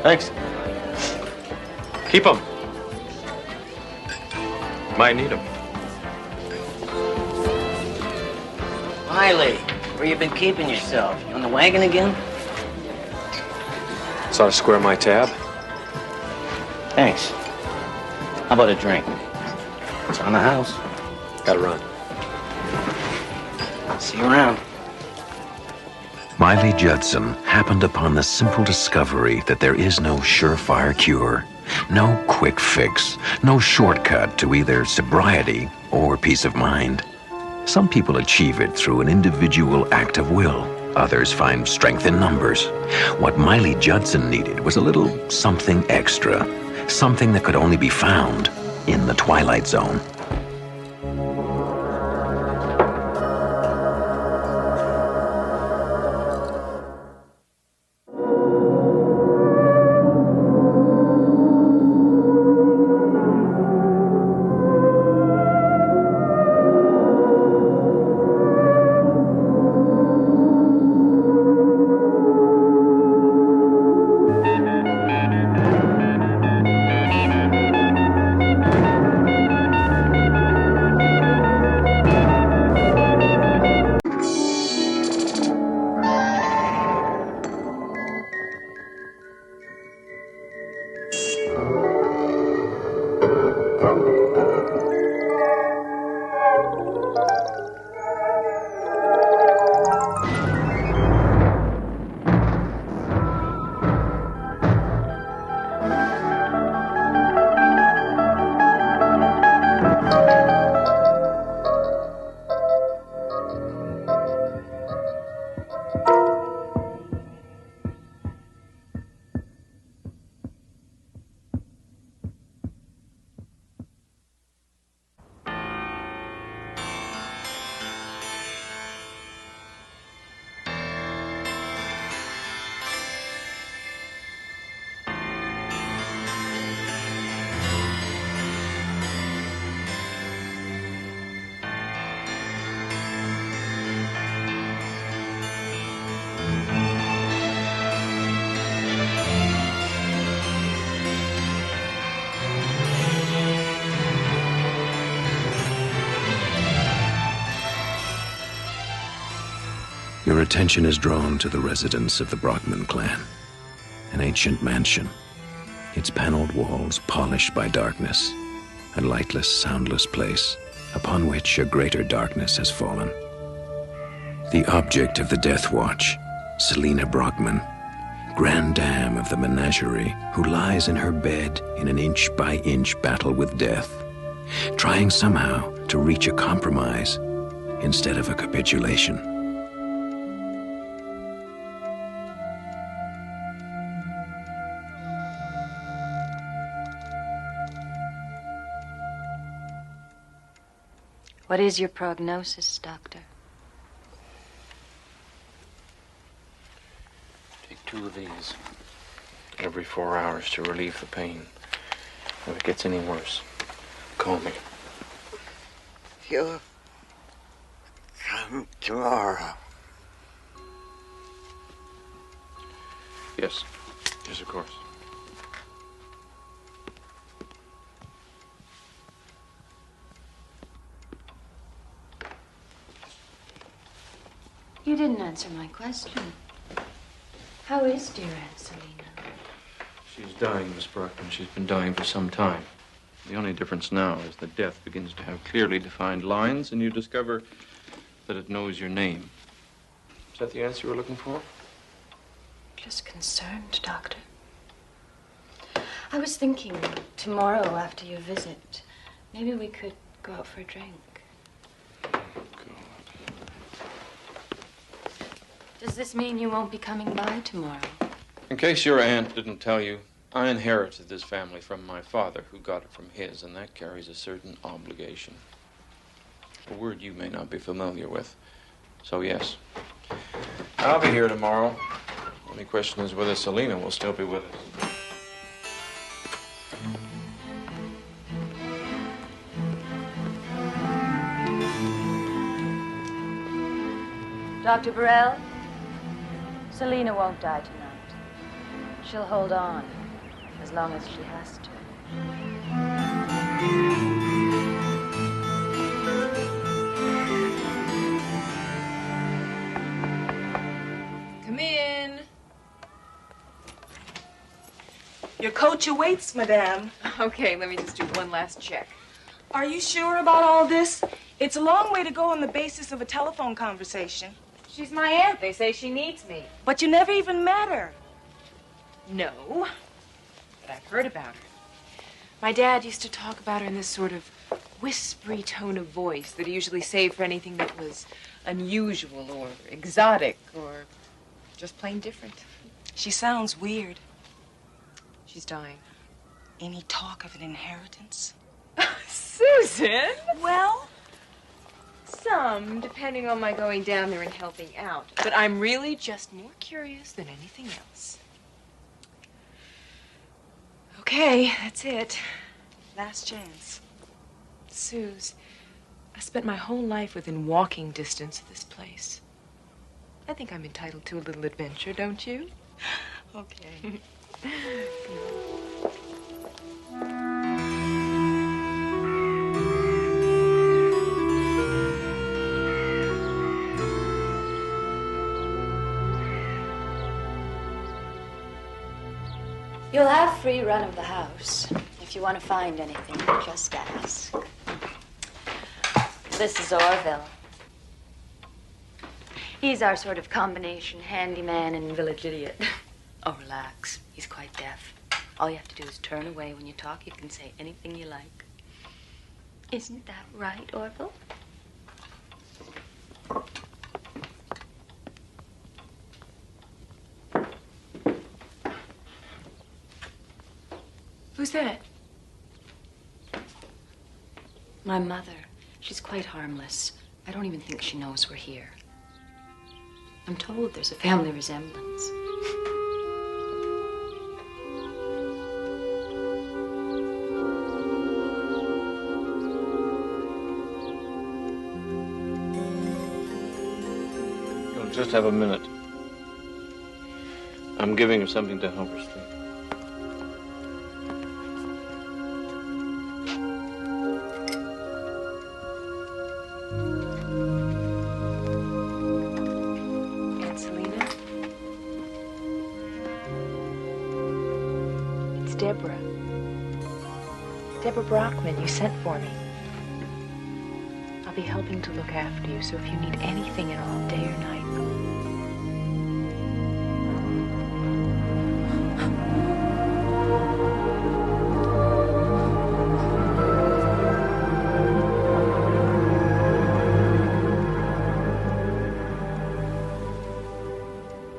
Thanks. Keep them. Might need them. Miley, where you been keeping yourself? You on the wagon again? Saw to square my tab. Thanks. How about a drink? It's on the house. Gotta run. See you around. Miley Judson happened upon the simple discovery that there is no surefire cure, no quick fix, no shortcut to either sobriety or peace of mind. Some people achieve it through an individual act of will. Others find strength in numbers. What Miley Judson needed was a little something extra, something that could only be found in the Twilight Zone. Your attention is drawn to the residence of the Brockman clan, an ancient mansion, its paneled walls polished by darkness, a lightless, soundless place upon which a greater darkness has fallen. The object of the Death Watch, Selina Brockman, grand dame of the menagerie, who lies in her bed in an inch-by-inch battle with death, trying somehow to reach a compromise instead of a capitulation. What is your prognosis, Doctor? Take 2 of these every 4 hours to relieve the pain. If it gets any worse, call me. You'll come tomorrow. Yes. Yes, of course. You didn't answer my question. How is dear Aunt Selina? She's dying, Miss Brockman. She's been dying for some time. The only difference now is that death begins to have clearly defined lines, and you discover that it knows your name. Is that the answer you were looking for? Just concerned, Doctor. I was thinking tomorrow after your visit, maybe we could go out for a drink. Does this mean you won't be coming by tomorrow? In case your aunt didn't tell you, I inherited this family from my father, who got it from his, and that carries a certain obligation. A word you may not be familiar with. So, yes, I'll be here tomorrow. Only question is whether Selina will still be with us. Dr. Burrell, Selina won't die tonight. She'll hold on as long as she has to. Come in. Your coach awaits, madame. Okay, let me just do one last check. Are you sure about all this? It's a long way to go on the basis of a telephone conversation. She's my aunt. They say she needs me. But you never even met her. No, but I've heard about her. My dad used to talk about her in this sort of whispery tone of voice that he usually saved for anything that was unusual or exotic or just plain different. She sounds weird. She's dying. Any talk of an inheritance? Susan! Well? Some, depending on my going down there and helping out. But I'm really just more curious than anything else. Okay, that's it. Last chance. Suze, I spent my whole life within walking distance of this place. I think I'm entitled to a little adventure, don't you? Okay. You'll have free run of the house. If you want to find anything, just ask. This is Orville. He's our sort of combination handyman and village idiot. Oh, relax. He's quite deaf. All you have to do is turn away when you talk. You can say anything you like. Isn't that right, Orville? Who's that? My mother. She's quite harmless. I don't even think she knows we're here. I'm told there's a family resemblance. You'll just have a minute. I'm giving her something to help her sleep. Deborah Brockman, you sent for me. I'll be helping to look after you, so if you need anything at all, day or night.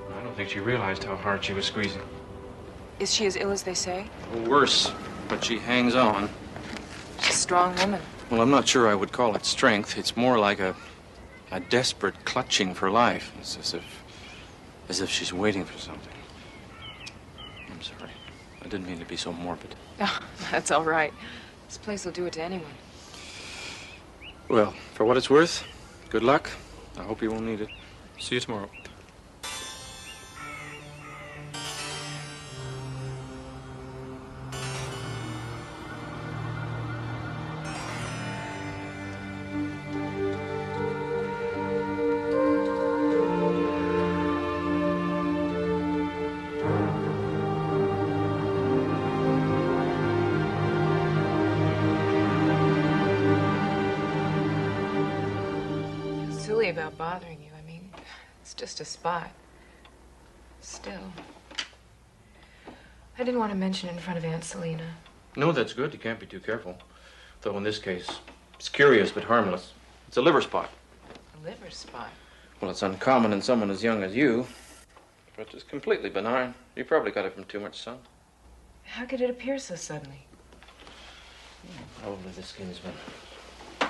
I don't think she realized how hard she was squeezing. Is she as ill as they say? Worse, but she hangs on. She's a strong woman. Well, I'm not sure I would call it strength. It's more like a desperate clutching for life. It's as if she's waiting for something. I'm sorry. I didn't mean to be so morbid. Oh, that's all right. This place will do it to anyone. Well, for what it's worth, good luck. I hope you won't need it. See you tomorrow. About bothering you. I mean, it's just a spot. Still. I didn't want to mention it in front of Aunt Selina. No, that's good. You can't be too careful. Though in this case, it's curious but harmless. It's a liver spot. A liver spot? Well, it's uncommon in someone as young as you. But it's completely benign. You probably got it from too much sun. How could it appear so suddenly? Probably the skin's been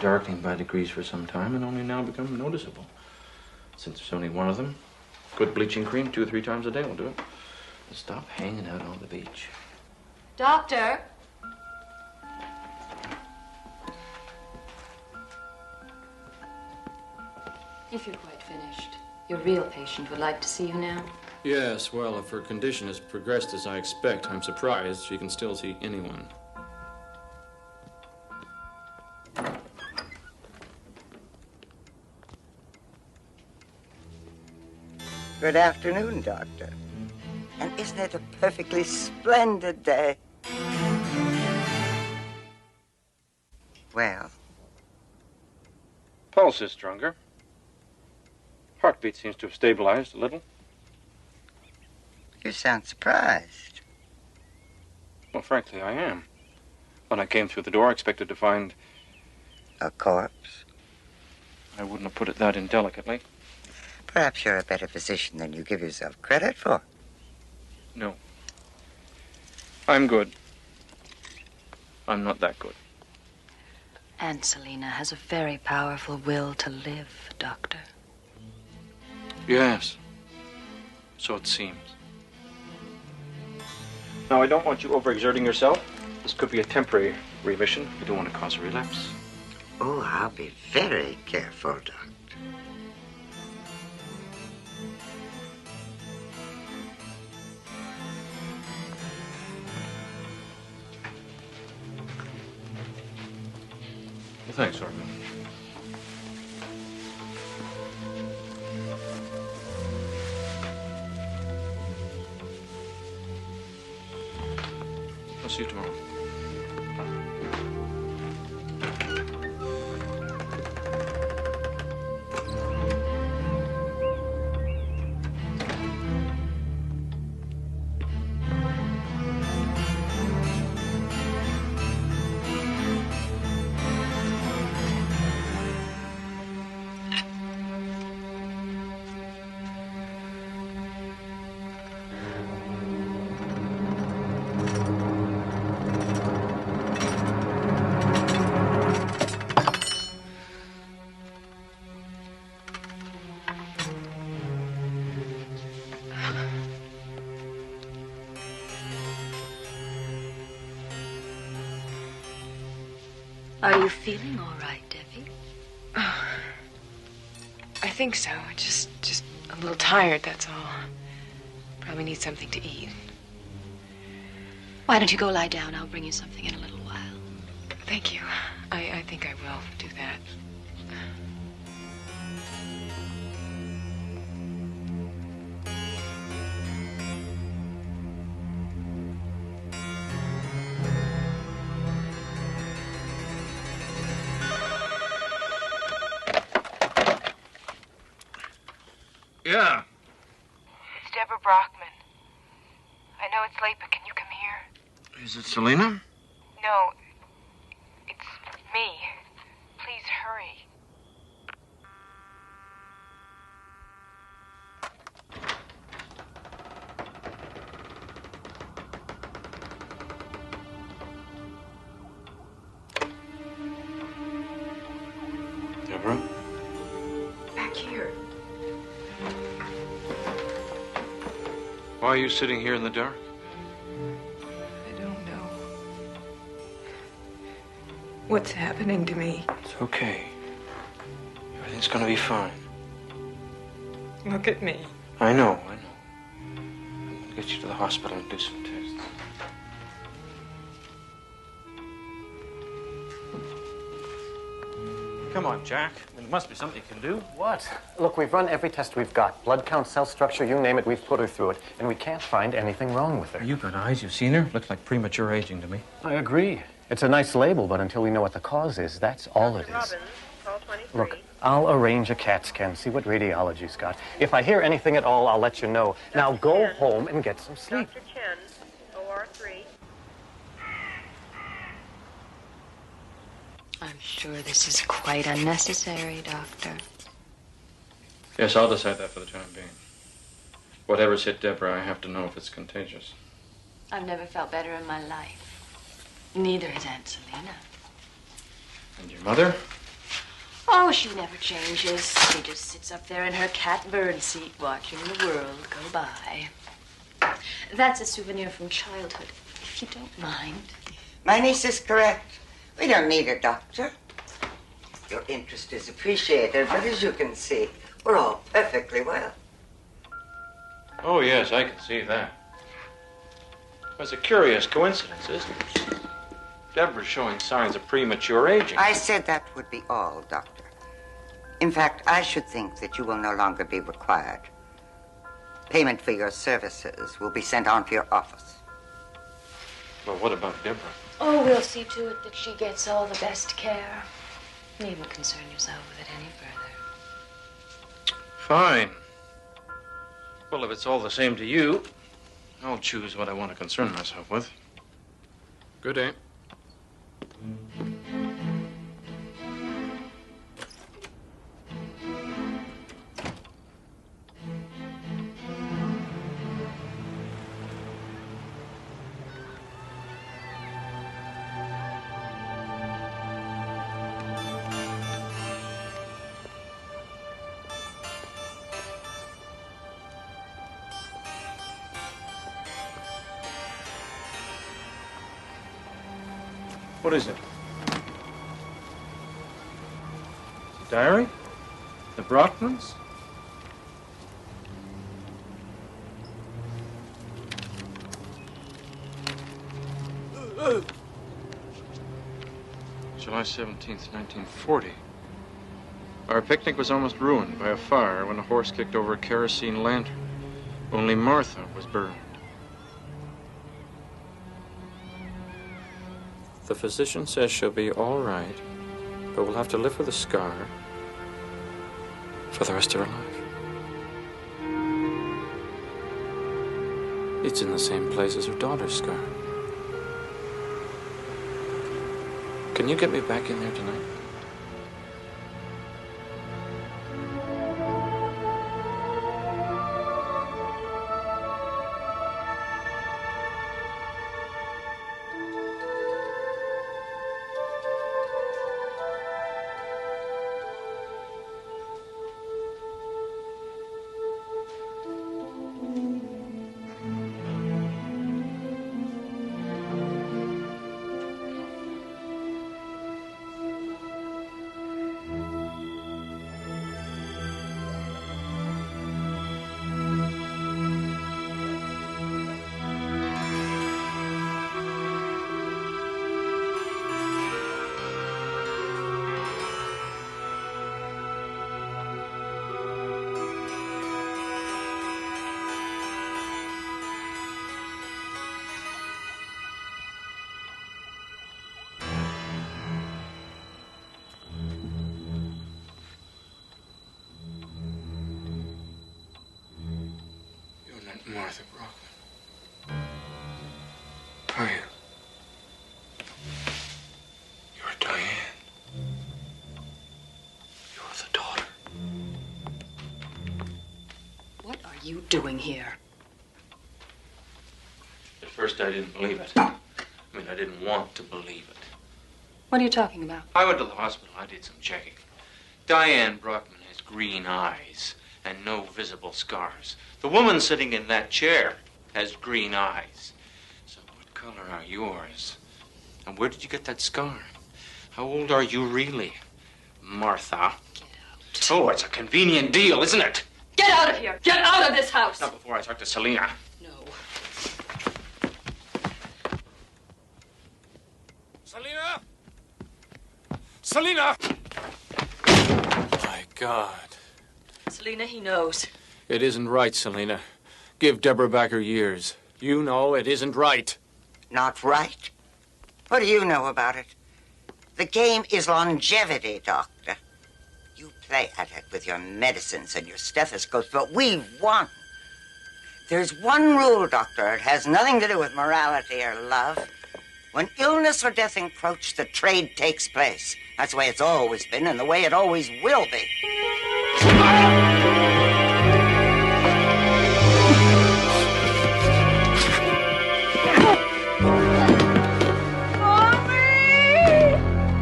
darkening by degrees for some time and only now become noticeable. Since there's only one of them, good bleaching cream 2 or 3 times a day will do it. And stop hanging out on the beach. Doctor? If you're quite finished, your real patient would like to see you now. Yes, well, if her condition has progressed as I expect, I'm surprised she can still see anyone. Good afternoon, Doctor. And isn't it a perfectly splendid day? Well, Pulse is stronger. Heartbeat seems to have stabilized a little. you sound surprised. Well, frankly, I am. When I came through the door, I expected to find... A corpse? I wouldn't have put it that indelicately. Perhaps you're a better physician than you give yourself credit for. No. I'm good. I'm not that good. Aunt Selina has a very powerful will to live, Doctor. Yes. So it seems. Now, I don't want you overexerting yourself. This could be a temporary remission. You don't want to cause a relapse. Oh, I'll be very careful, Doctor. Well, thanks, Orville. I'll see you tomorrow. Are you feeling all right, Debbie? Oh, I think so. Just a little tired, that's all. Probably need something to eat. Why don't you go lie down? I'll bring you something in a little while. Thank you. I think I will do that. Yeah. It's Deborah Brockman. I know it's late, but can you come here? Is it Selina? No, it's me. Please hurry. Deborah? Back here. Why are you sitting here in the dark? I don't know. What's happening to me? It's okay. Everything's gonna be fine. Look at me. I know. I'm gonna get you to the hospital and do some tests. Come on, Jack. I mean, there must be something you can do. What? Look, we've run every test we've got. Blood count, cell structure, you name it, we've put her through it. And we can't find anything wrong with her. You've got eyes. You've seen her. Looks like premature aging to me. I agree. It's a nice label, but until we know what the cause is, that's all it is. Look, I'll arrange a CAT scan, see what radiology's got. If I hear anything at all, I'll let you know. Now go home and get some sleep. Dr. Chen, OR3. I'm sure this is quite unnecessary, Doctor. Yes, I'll decide that for the time being. Whatever's hit Deborah, I have to know if it's contagious. I've never felt better in my life. Neither has Aunt Selina. And your mother? Oh, she never changes. She just sits up there in her catbird seat watching the world go by. That's a souvenir from childhood, if you don't mind. My niece is correct. We don't need a doctor. Your interest is appreciated, but as you can see, we're all perfectly well. Oh, yes. Yes, I can see that. It's a curious coincidence, isn't it? Deborah's showing signs of premature aging. I said that would be all, Doctor. In fact, I should think that you will no longer be required. Payment for your services will be sent on to your office. Well, what about Deborah? Oh, we'll see to it that she gets all the best care. You needn't concern yourself with it any further. Fine. Well, if it's all the same to you, I'll choose what I want to concern myself with. Good day. What is it? The diary? The Brockmans? July 17th, 1940. Our picnic was almost ruined by a fire when a horse kicked over a kerosene lantern. Only Martha was burned. The physician says she'll be all right, but we'll have to live with a scar for the rest of her life. It's in the same place as her daughter's scar. Can you get me back in there tonight? Martha Brockman. Are you? You're Diane. You're the daughter. What are you doing here? At first, I didn't believe it. I mean, I didn't want to believe it. What are you talking about? I went to the hospital. I did some checking. Diane Brockman has green eyes and no visible scars. The woman sitting in that chair has green eyes. So what color are yours? And where did you get that scar? How old are you really, Martha? Get out. Oh, it's a convenient deal, isn't it? Get out of here! Get out of this house! Not before I talk to Selena. No. Selena! Selena! My God. Selena, he knows. It isn't right, Selena. Give Deborah back her years. You know it isn't right. Not right? What do you know about it? The game is longevity, Doctor. You play at it with your medicines and your stethoscopes, but we've won. There's one rule, Doctor. It has nothing to do with morality or love. When illness or death encroach, the trade takes place. That's the way it's always been and the way it always will be.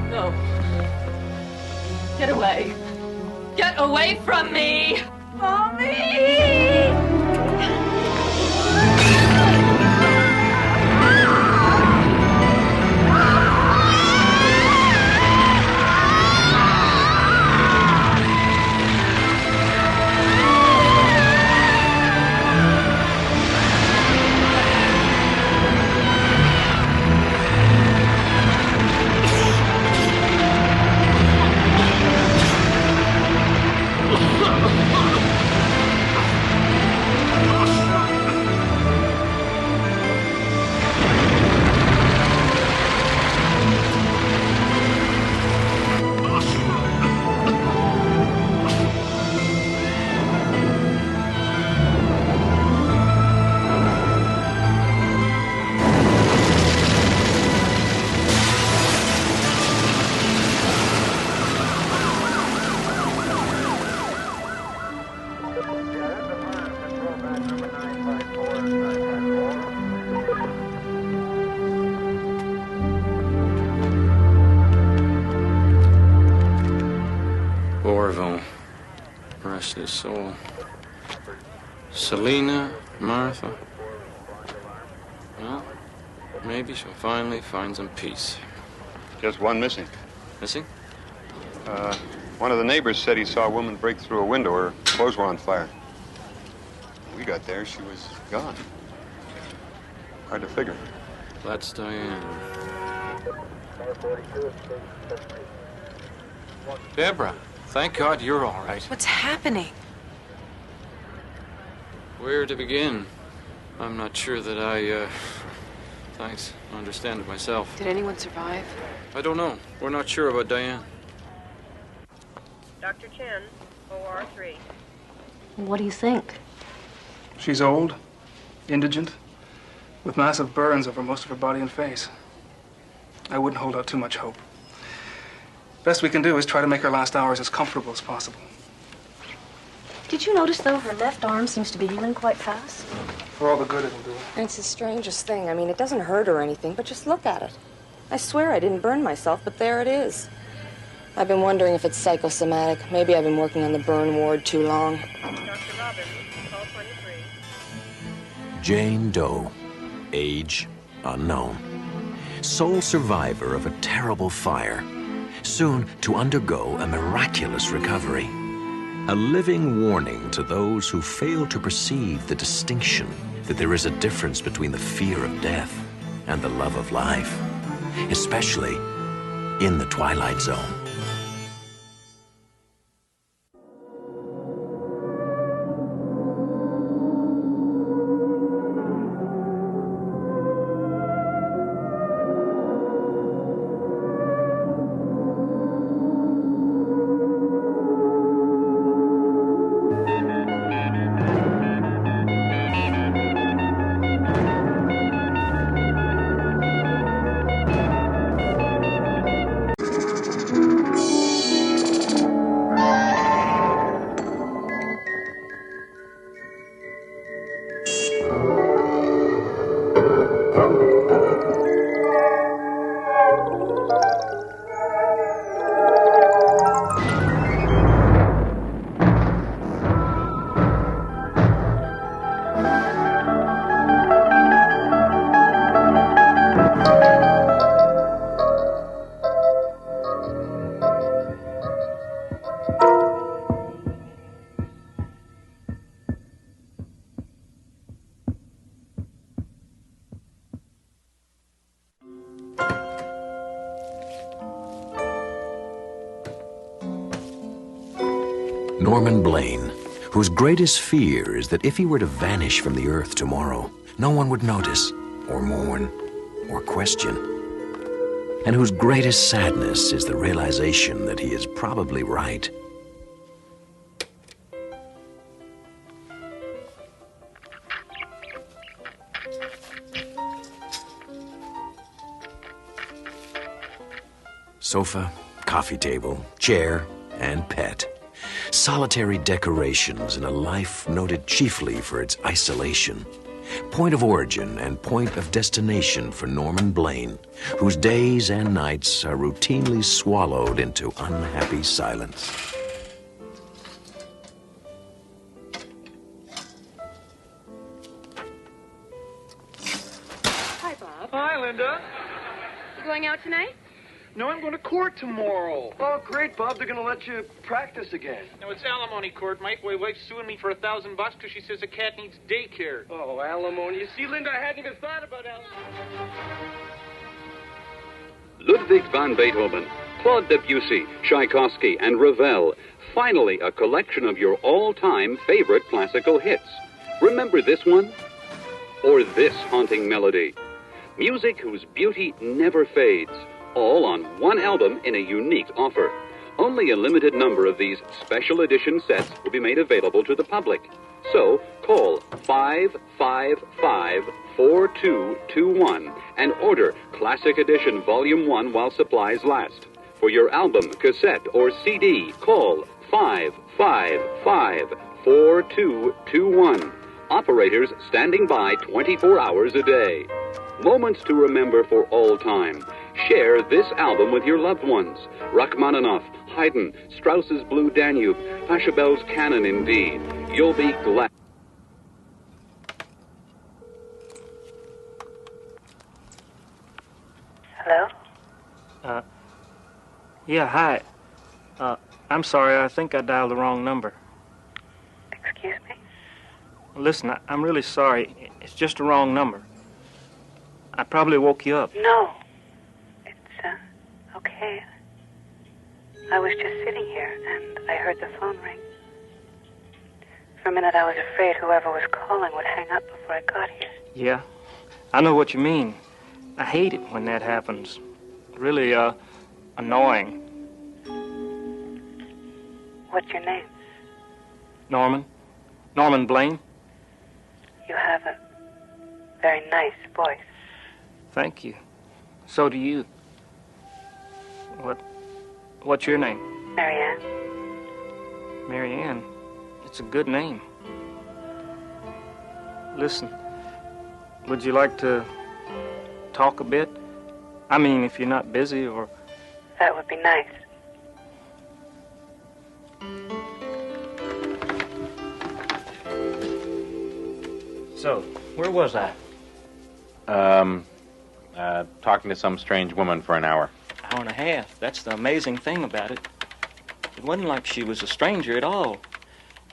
No. Get away. Get away from me! Mommy! his soul. Selena, Martha. Well, maybe she'll finally find some peace. Just one missing. Missing? One of the neighbors said he saw a woman break through a window. Her clothes were on fire. When we got there, she was gone. Hard to figure. That's Diane. Deborah, thank God you're all right. What's happening? Where to begin? I'm not sure that I, thanks, understand it myself. Did anyone survive? I don't know. We're not sure about Diane. Dr. Chen, OR 3. What do you think? She's old, indigent, with massive burns over most of her body and face. I wouldn't hold out too much hope. Best we can do is try to make her last hours as comfortable as possible. Did you notice, though, her left arm seems to be healing quite fast? For all the good it'll do. It's the strangest thing. I mean, it doesn't hurt or anything, but just look at it. I swear I didn't burn myself, but there it is. I've been wondering if it's psychosomatic. Maybe I've been working on the burn ward too long. Dr. Robbins, call 23. Jane Doe, age unknown. Sole survivor of a terrible fire, soon to undergo a miraculous recovery. A living warning to those who fail to perceive the distinction that there is a difference between the fear of death and the love of life, especially in the Twilight Zone. Norman Blaine, whose greatest fear is that if he were to vanish from the earth tomorrow, no one would notice, or mourn, or question. And whose greatest sadness is the realization that he is probably right. Sofa, coffee table, chair, and pet. Solitary decorations in a life noted chiefly for its isolation. Point of origin and point of destination for Norman Blaine, whose days and nights are routinely swallowed into unhappy silence. Hi, Bob. Hi, Linda. You going out tonight? No, I'm going to court tomorrow. Oh, great, Bob. They're going to let you practice again. No, it's alimony court, Mike. My wife's suing me for $1,000 because she says a cat needs daycare. Oh, alimony. You see, Linda, I hadn't even thought about alimony. Ludwig van Beethoven, Claude Debussy, Tchaikovsky, and Ravel. Finally, a collection of your all-time favorite classical hits. Remember this one? Or this haunting melody? Music whose beauty never fades. All on one album in a unique offer. Only a limited number of these special edition sets will be made available to the public. So call 555-4221 and order Classic Edition Volume 1 while supplies last. For your album, cassette, or CD, call 555-4221. Operators standing by 24 hours a day. Moments to remember for all time. Share this album with your loved ones. Rachmaninoff, Haydn, Strauss's Blue Danube, Pachelbel's Canon in D. You'll be glad. Hello? Yeah, hi. I'm sorry, I think I dialed the wrong number. Excuse me? Listen, I'm really sorry. It's just a wrong number. I probably woke you up. No. It's, okay. I was just sitting here, and I heard the phone ring. For a minute, I was afraid whoever was calling would hang up before I got here. Yeah, I know what you mean. I hate it when that happens. Really, annoying. What's your name? Norman? Norman Blaine? You have a very nice voice. Thank you. So do you. What's your name? Marianne. Marianne. It's a good name. Listen, would you like to talk a bit? I mean, if you're not busy or... That would be nice. So, where was I? Talking to some strange woman for an hour. Hour and a half. That's the amazing thing about it. It wasn't like she was a stranger at all.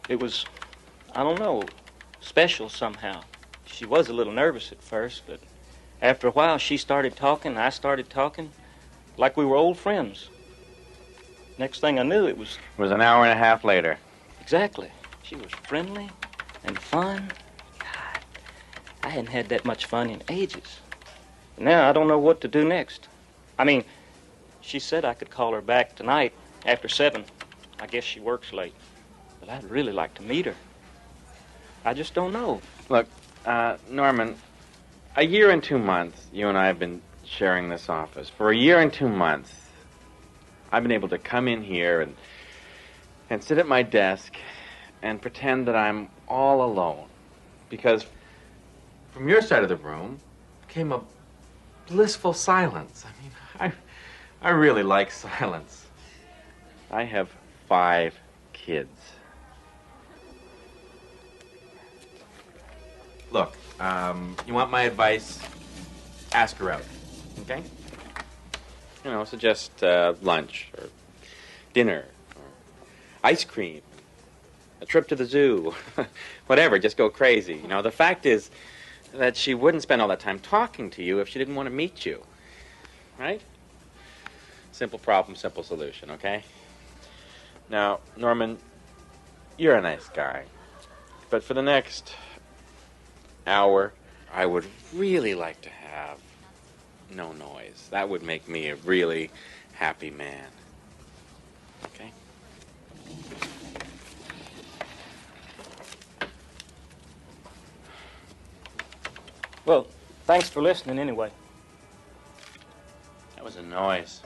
It was, I don't know, special somehow. She was a little nervous at first, but after a while she started talking, I started talking, like we were old friends. Next thing I knew, it was... It was an hour and a half later. Exactly. She was friendly and fun. God, I hadn't had that much fun in ages. Now I don't know what to do next. I mean, she said I could call her back tonight after 7. I guess she works late. But I'd really like to meet her. I just don't know. Look, Norman, a year and 2 months, you and I have been sharing this office. For a year and 2 months, I've been able to come in here and sit at my desk and pretend that I'm all alone. Because from your side of the room came a blissful silence. I mean, I really like silence. I have 5 kids. Look, you want my advice? Ask her out, okay? You know, suggest lunch or dinner or ice cream, a trip to the zoo, whatever, just go crazy. You know, the fact is that she wouldn't spend all that time talking to you if she didn't want to meet you, right? Simple problem, simple solution, okay? Now, Norman, you're a nice guy, but for the next hour, I would really like to have no noise. That would make me a really happy man. Okay? Well, thanks for listening anyway. That was a noise.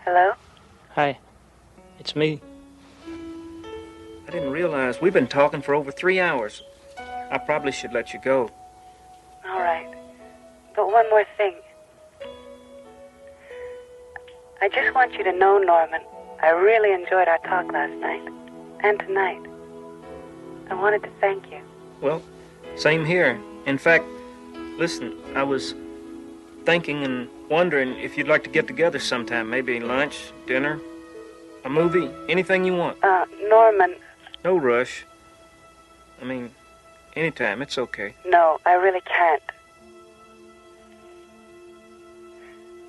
Hello? Hi, it's me. I didn't realize we've been talking for over 3 hours. I probably should let you go. All right. But one more thing. I just want you to know, Norman, I really enjoyed our talk last night. And tonight. I wanted to thank you. Well, same here. In fact, listen, I was thinking and wondering if you'd like to get together sometime. Maybe lunch, dinner, a movie, anything you want. Norman. No rush. I mean, anytime, it's okay. No, I really can't.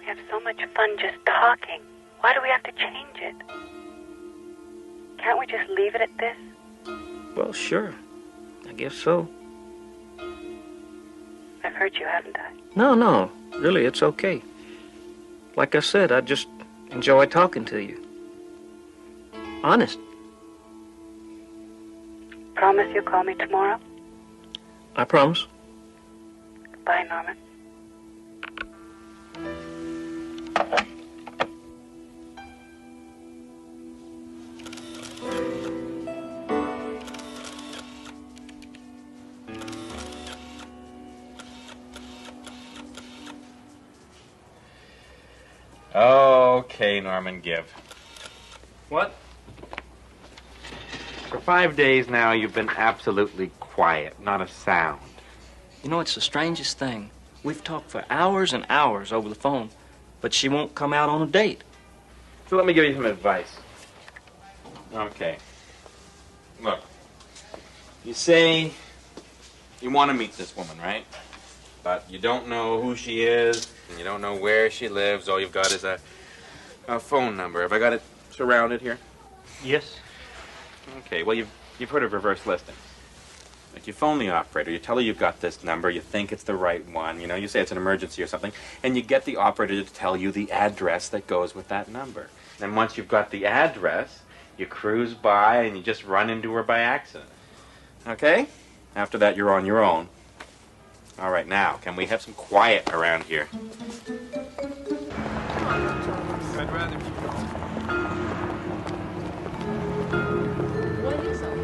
We have so much fun just talking. Why do we have to change it? Can't we just leave it at this? Well, sure. I guess so. I've hurt you, haven't I? No, no. Really, it's okay. Like I said, I just enjoy talking to you. Honest. Promise you'll call me tomorrow? I promise. Bye, Norman. Okay, Norman, give. What? For 5 days now, you've been absolutely quiet, not a sound. You know, it's the strangest thing. We've talked for hours and hours over the phone, but she won't come out on a date. So let me give you some advice. Okay. Look, you say you want to meet this woman, right? But you don't know who she is, and you don't know where she lives. All you've got is a phone number. Have I got it surrounded here? Yes. Okay, well, you've heard of reverse listing. Like, you phone the operator, you tell her you've got this number, you think it's the right one, you say it's an emergency or something, and you get the operator to tell you the address that goes with that number. And once you've got the address, you cruise by and you just run into her by accident. Okay? After that, you're on your own. All right, now, can we have some quiet around here? I'd rather. What is it?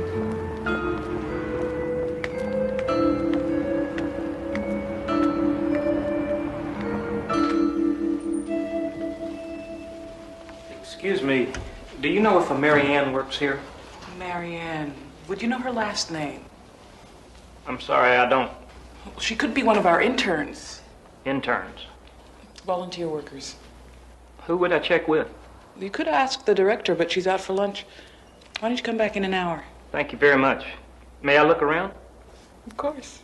Excuse me, do you know if a Mary Ann works here? Mary Ann. Would you know her last name? I'm sorry, I don't. She could be one of our interns. Interns. Volunteer workers. Who would I check with? You could ask the director, but she's out for lunch. Why don't you come back in an hour? Thank you very much. May I look around? Of course.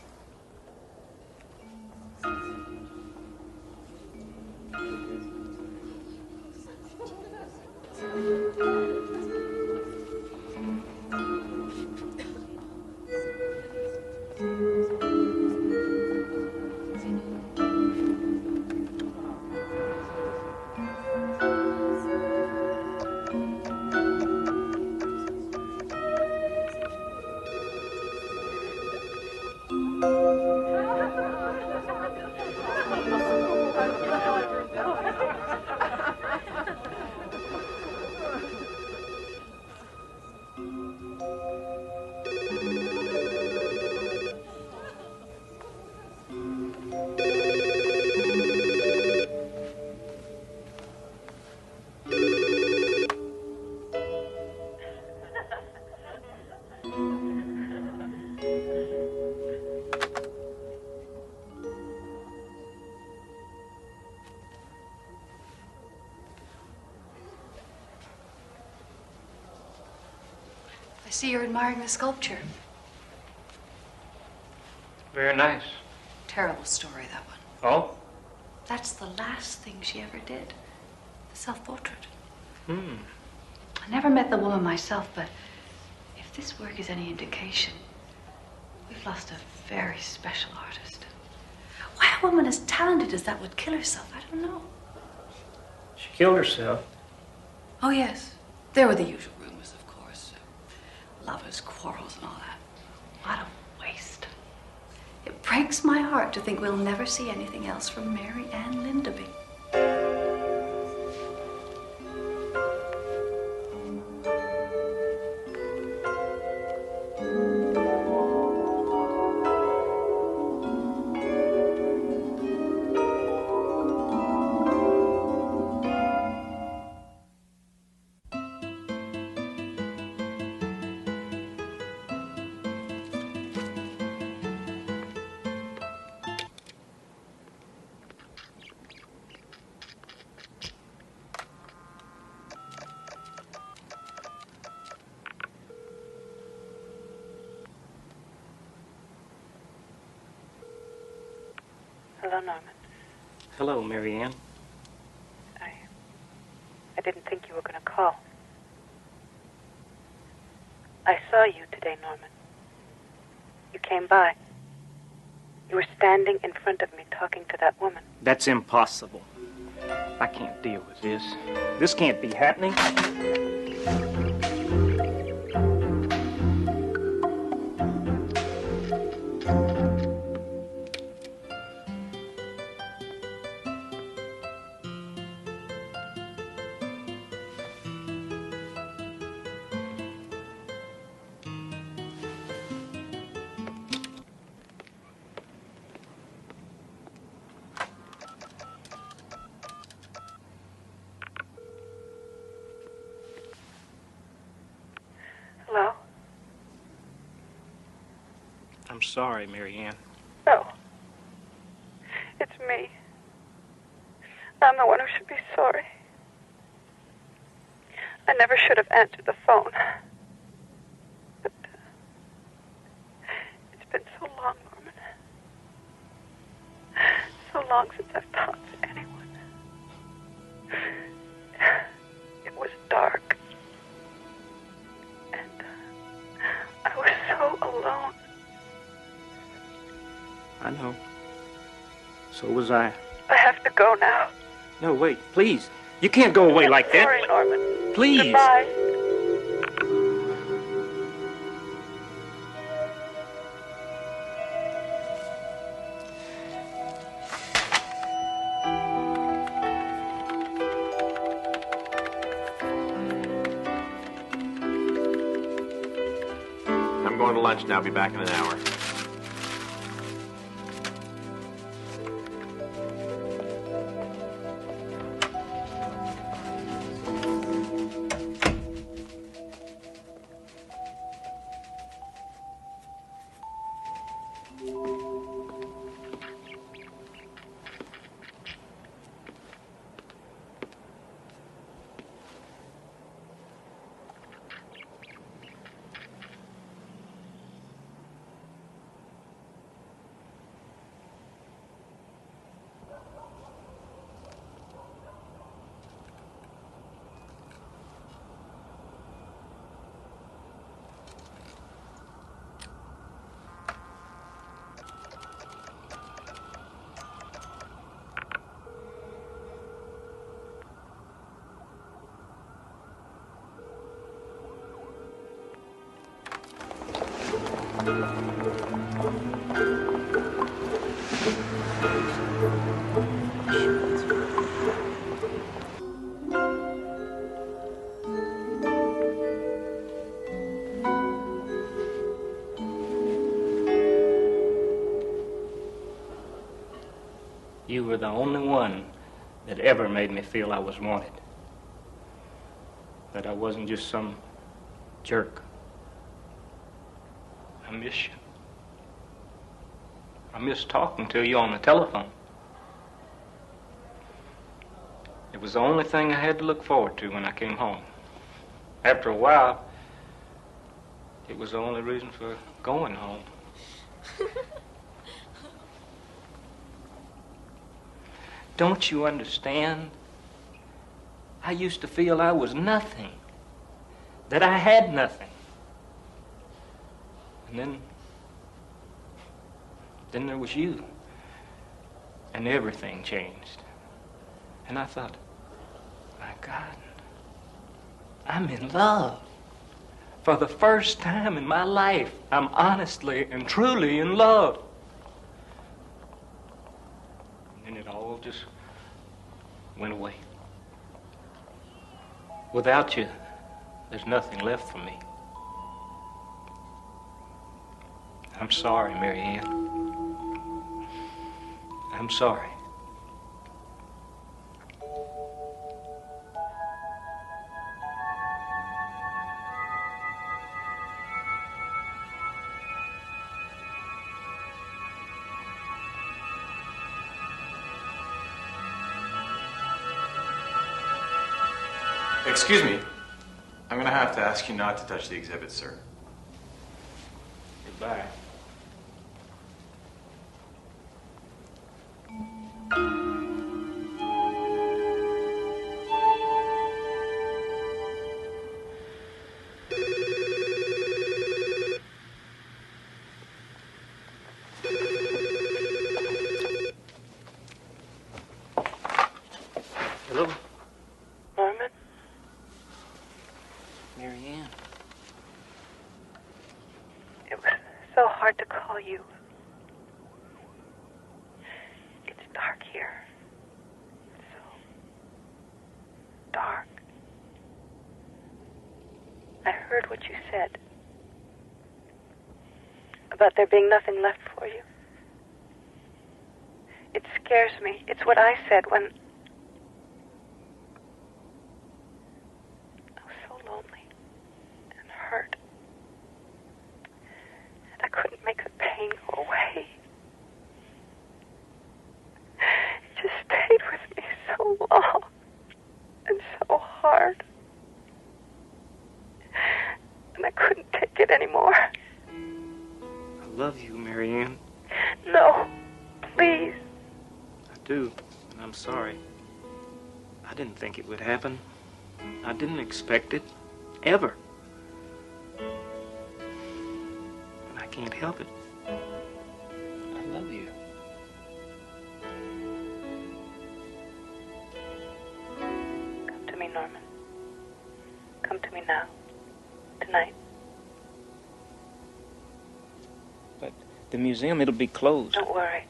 I see you're admiring the sculpture. Very nice. Terrible story, that one. Oh? That's the last thing she ever did. The self-portrait. Hmm. I never met the woman myself, but if this work is any indication, we've lost a very special artist. Why a woman as talented as that would kill herself, I don't know. She killed herself. Oh, yes. There were the usual rumors, of course. Lovers' quarrels and all that. What a waste. It breaks my heart to think we'll never see anything else from Mary Ann Lindaby. Hello, Norman. Hello, Mary Ann. I didn't think you were going to call. I saw you today, Norman. You came by. You were standing in front of me talking to that woman. That's impossible. I can't deal with this. This can't be happening. Hello? I'm sorry, Mary Ann. No. It's me. I'm the one who should be sorry. I never should have answered the phone. But it's been so long, Norman. So long since I've talked to anyone. It was dark. And I was so alone. I know. So was I. I have to go now. No, wait, please. You can't go away like that. Sorry, Norman. Please. Goodbye. I'm going to lunch now. Be back in an hour. You were the only one that ever made me feel I was wanted. That I wasn't just some jerk. I miss you. I miss talking to you on the telephone. It was the only thing I had to look forward to when I came home. After a while, it was the only reason for going home. Don't you understand? I used to feel I was nothing, that I had nothing. And then there was you, and everything changed. And I thought, my God, I'm in love. For the first time in my life, I'm honestly and truly in love. And it all just went away. Without you, there's nothing left for me. I'm sorry, Mary Ann. I'm sorry. Excuse me. I'm gonna have to ask you not to touch the exhibit, sir. Goodbye. hard to call you. It's dark here. So dark. I heard what you said about there being nothing left for you. It scares me. It's what I said when I was so lonely and hurt. And I couldn't make the pain go away. It just stayed with me so long and so hard. And I couldn't take it anymore. I love you, Marianne. No, please. I do, and I'm sorry. I didn't think it would happen. I didn't expect it. Ever. And I can't help it. I love you. Come to me, Norman. Come to me now. Tonight. But the museum, it'll be closed. Don't worry.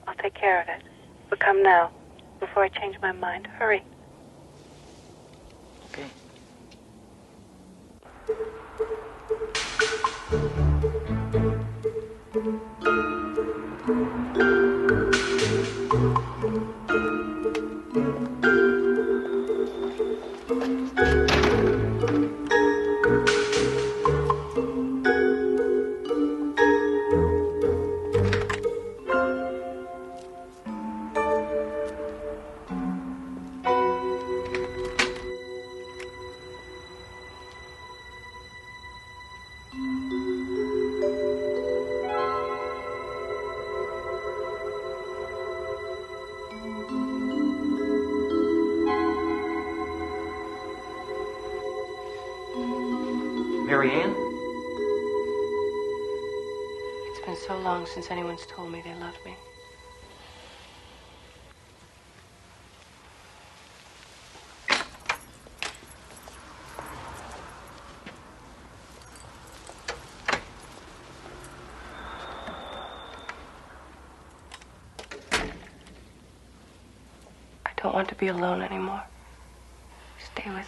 I'll take care of it. But come now, before I change my mind. Hurry. Okay. Marianne? It's been so long since anyone's told me they loved me. I don't want to be alone anymore. Stay with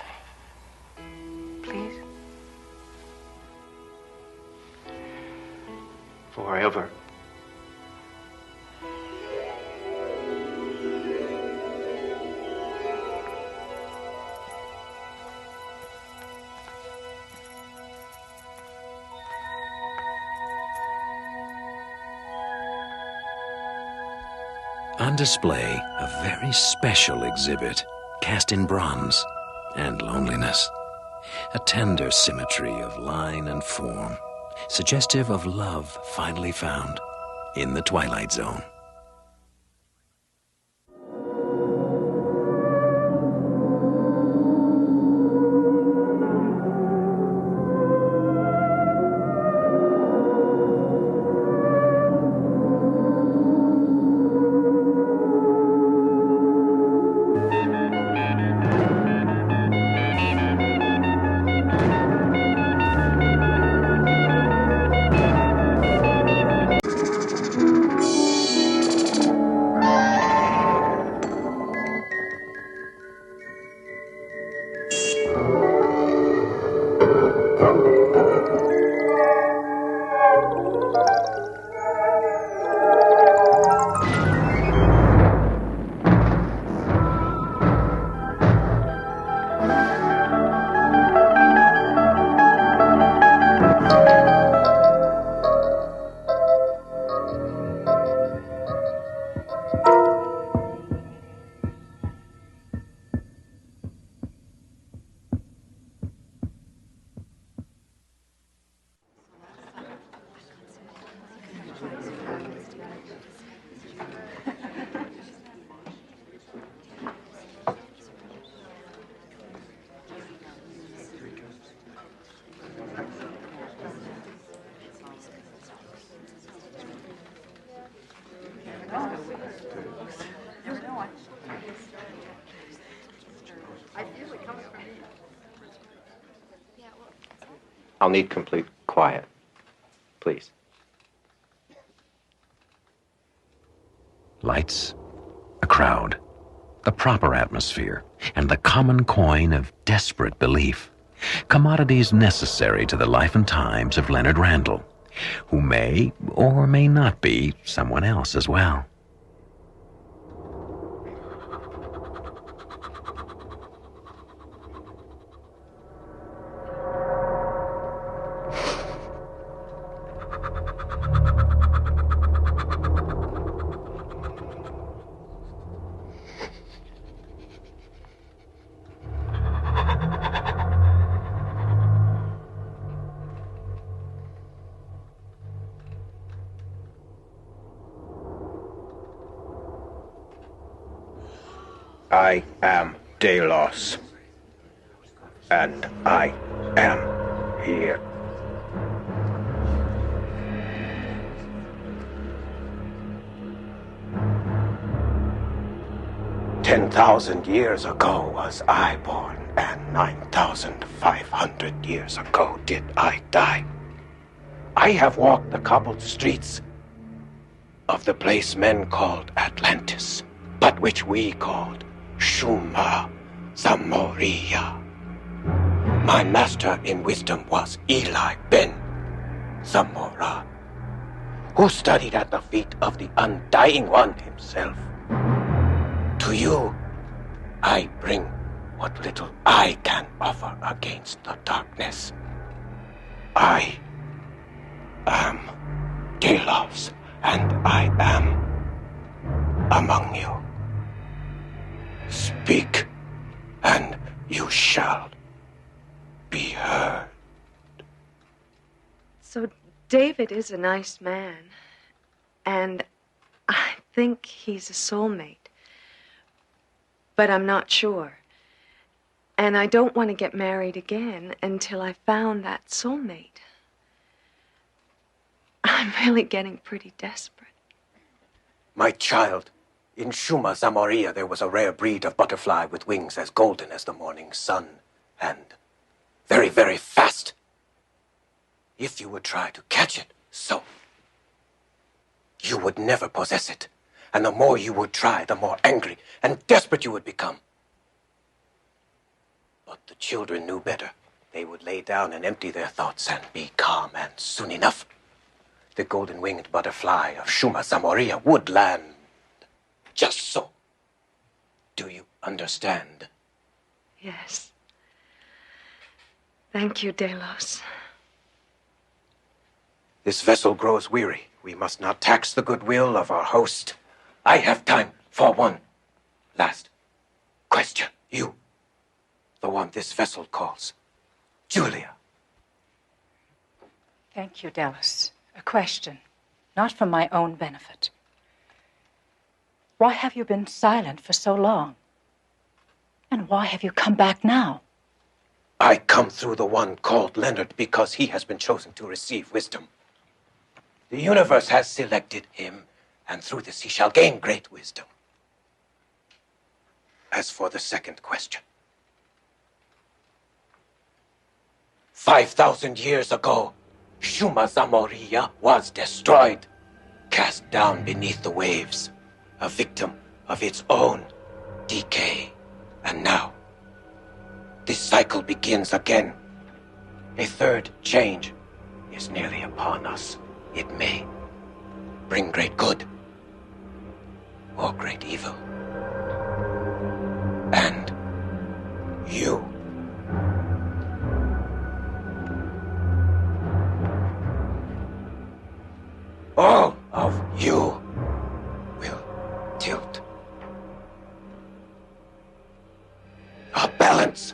me. Please. Forever. On display, a very special exhibit, cast in bronze and loneliness. A tender symmetry of line and form, suggestive of love finally found in the Twilight Zone. I'll need complete quiet. Please. Lights, a crowd, the proper atmosphere, and the common coin of desperate belief. Commodities necessary to the life and times of Leonard Randall, who may or may not be someone else as well. I am Delos, and I am here. $10,000 ago was I born, and 9,500 years ago did I die. I have walked the cobbled streets of the place men called Atlantis, but which we called Shuma Zamoria. My master in wisdom was Eli Ben Zamora, who studied at the feet of the Undying One himself. To you, I bring what little I can offer against the darkness. I am Delos, and I am among you. Speak, and you shall be heard. So David is a nice man, and I think he's a soulmate. But I'm not sure. And I don't want to get married again until I found that soulmate. I'm really getting pretty desperate. My child, in Shuma Zamoria there was a rare breed of butterfly with wings as golden as the morning sun, and very, very fast. If you would try to catch it, so you would never possess it. And the more you would try, the more angry and desperate you would become. But the children knew better. They would lay down and empty their thoughts and be calm, and soon enough, the golden-winged butterfly of Shuma Zamoria would land just so. Do you understand? Yes. Thank you, Delos. This vessel grows weary. We must not tax the goodwill of our host. I have time for one last question. You, the one this vessel calls Julia. Thank you, Delos. A question, not for my own benefit. Why have you been silent for so long? And why have you come back now? I come through the one called Leonard because he has been chosen to receive wisdom. The universe has selected him, and through this he shall gain great wisdom. As for the second question, 5,000 years ago, Shuma Zamoria was destroyed, cast down beneath the waves, a victim of its own decay. And now, this cycle begins again. A third change is nearly upon us. It may bring great good or great evil. And you, all of you, will tilt a balance.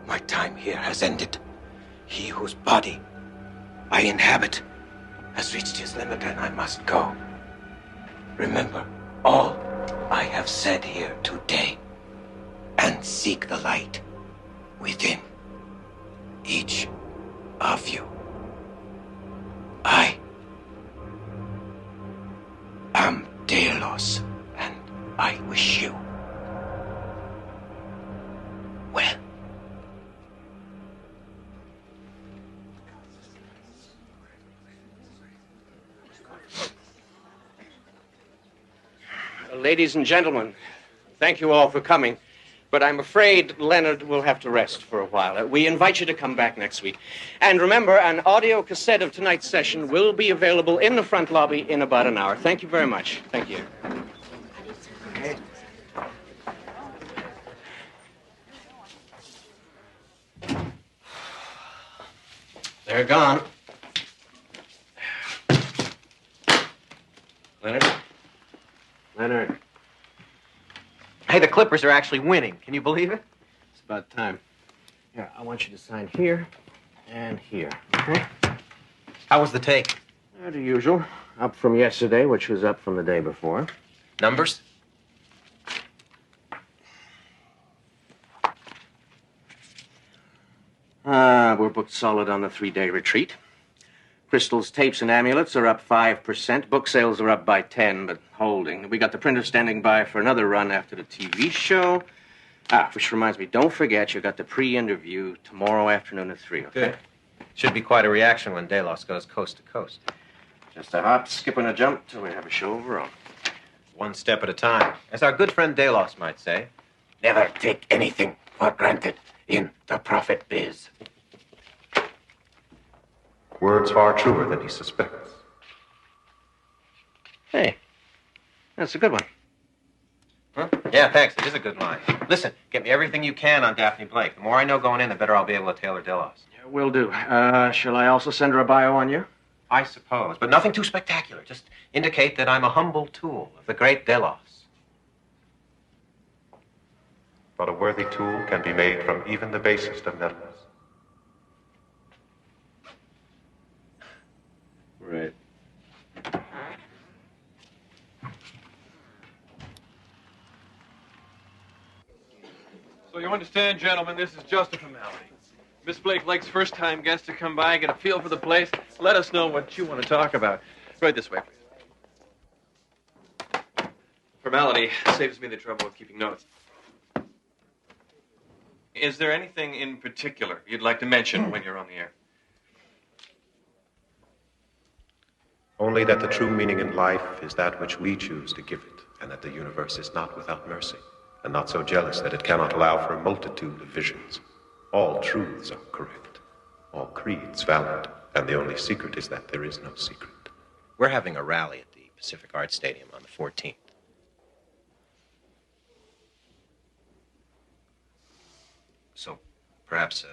My time here has ended. He whose body I inhabit has reached his limit, and I must go. Remember all I have said here today, and seek the light within each of you. I am Delos, and I wish you well. Ladies and gentlemen, thank you all for coming. But I'm afraid Leonard will have to rest for a while. We invite you to come back next week. And remember, an audio cassette of tonight's session will be available in the front lobby in about an hour. Thank you very much. Thank you. Okay. They're gone. Leonard? Leonard. Hey, the Clippers are actually winning. Can you believe it? It's about time. Here, I want you to sign here and here. Okay? How was the take? The usual. Up from yesterday, which was up from the day before. Numbers? We're booked solid on the 3-day retreat. Crystals, tapes, and amulets are up 5%. Book sales are up by 10, but holding. We got the printer standing by for another run after the TV show. Which reminds me, don't forget you got the pre-interview tomorrow afternoon at 3, okay? Good. Should be quite a reaction when Delos goes coast to coast. Just a hop, skip, and a jump till we have a show of our own. One step at a time. As our good friend Delos might say. Never take anything for granted in the profit biz. Words far truer than he suspects. Hey, that's a good one. Huh? Yeah, thanks. It is a good line. Listen, get me everything you can on Daphne Blake. The more I know going in, the better I'll be able to tailor Delos. Yeah, will do. Shall I also send her a bio on you? I suppose, but nothing too spectacular. Just indicate that I'm a humble tool of the great Delos. But a worthy tool can be made from even the basest of metals. Right. So you understand, gentlemen, this is just a formality. Miss Blake likes first-time guests to come by, get a feel for the place. Let us know what you want to talk about. Right this way, please. Formality saves me the trouble of keeping notes. Is there anything in particular you'd like to mention when you're on the air? Only that the true meaning in life is that which we choose to give it, and that the universe is not without mercy, and not so jealous that it cannot allow for a multitude of visions. All truths are correct, all creeds valid, and the only secret is that there is no secret. We're having a rally at the Pacific Arts Stadium on the 14th. So perhaps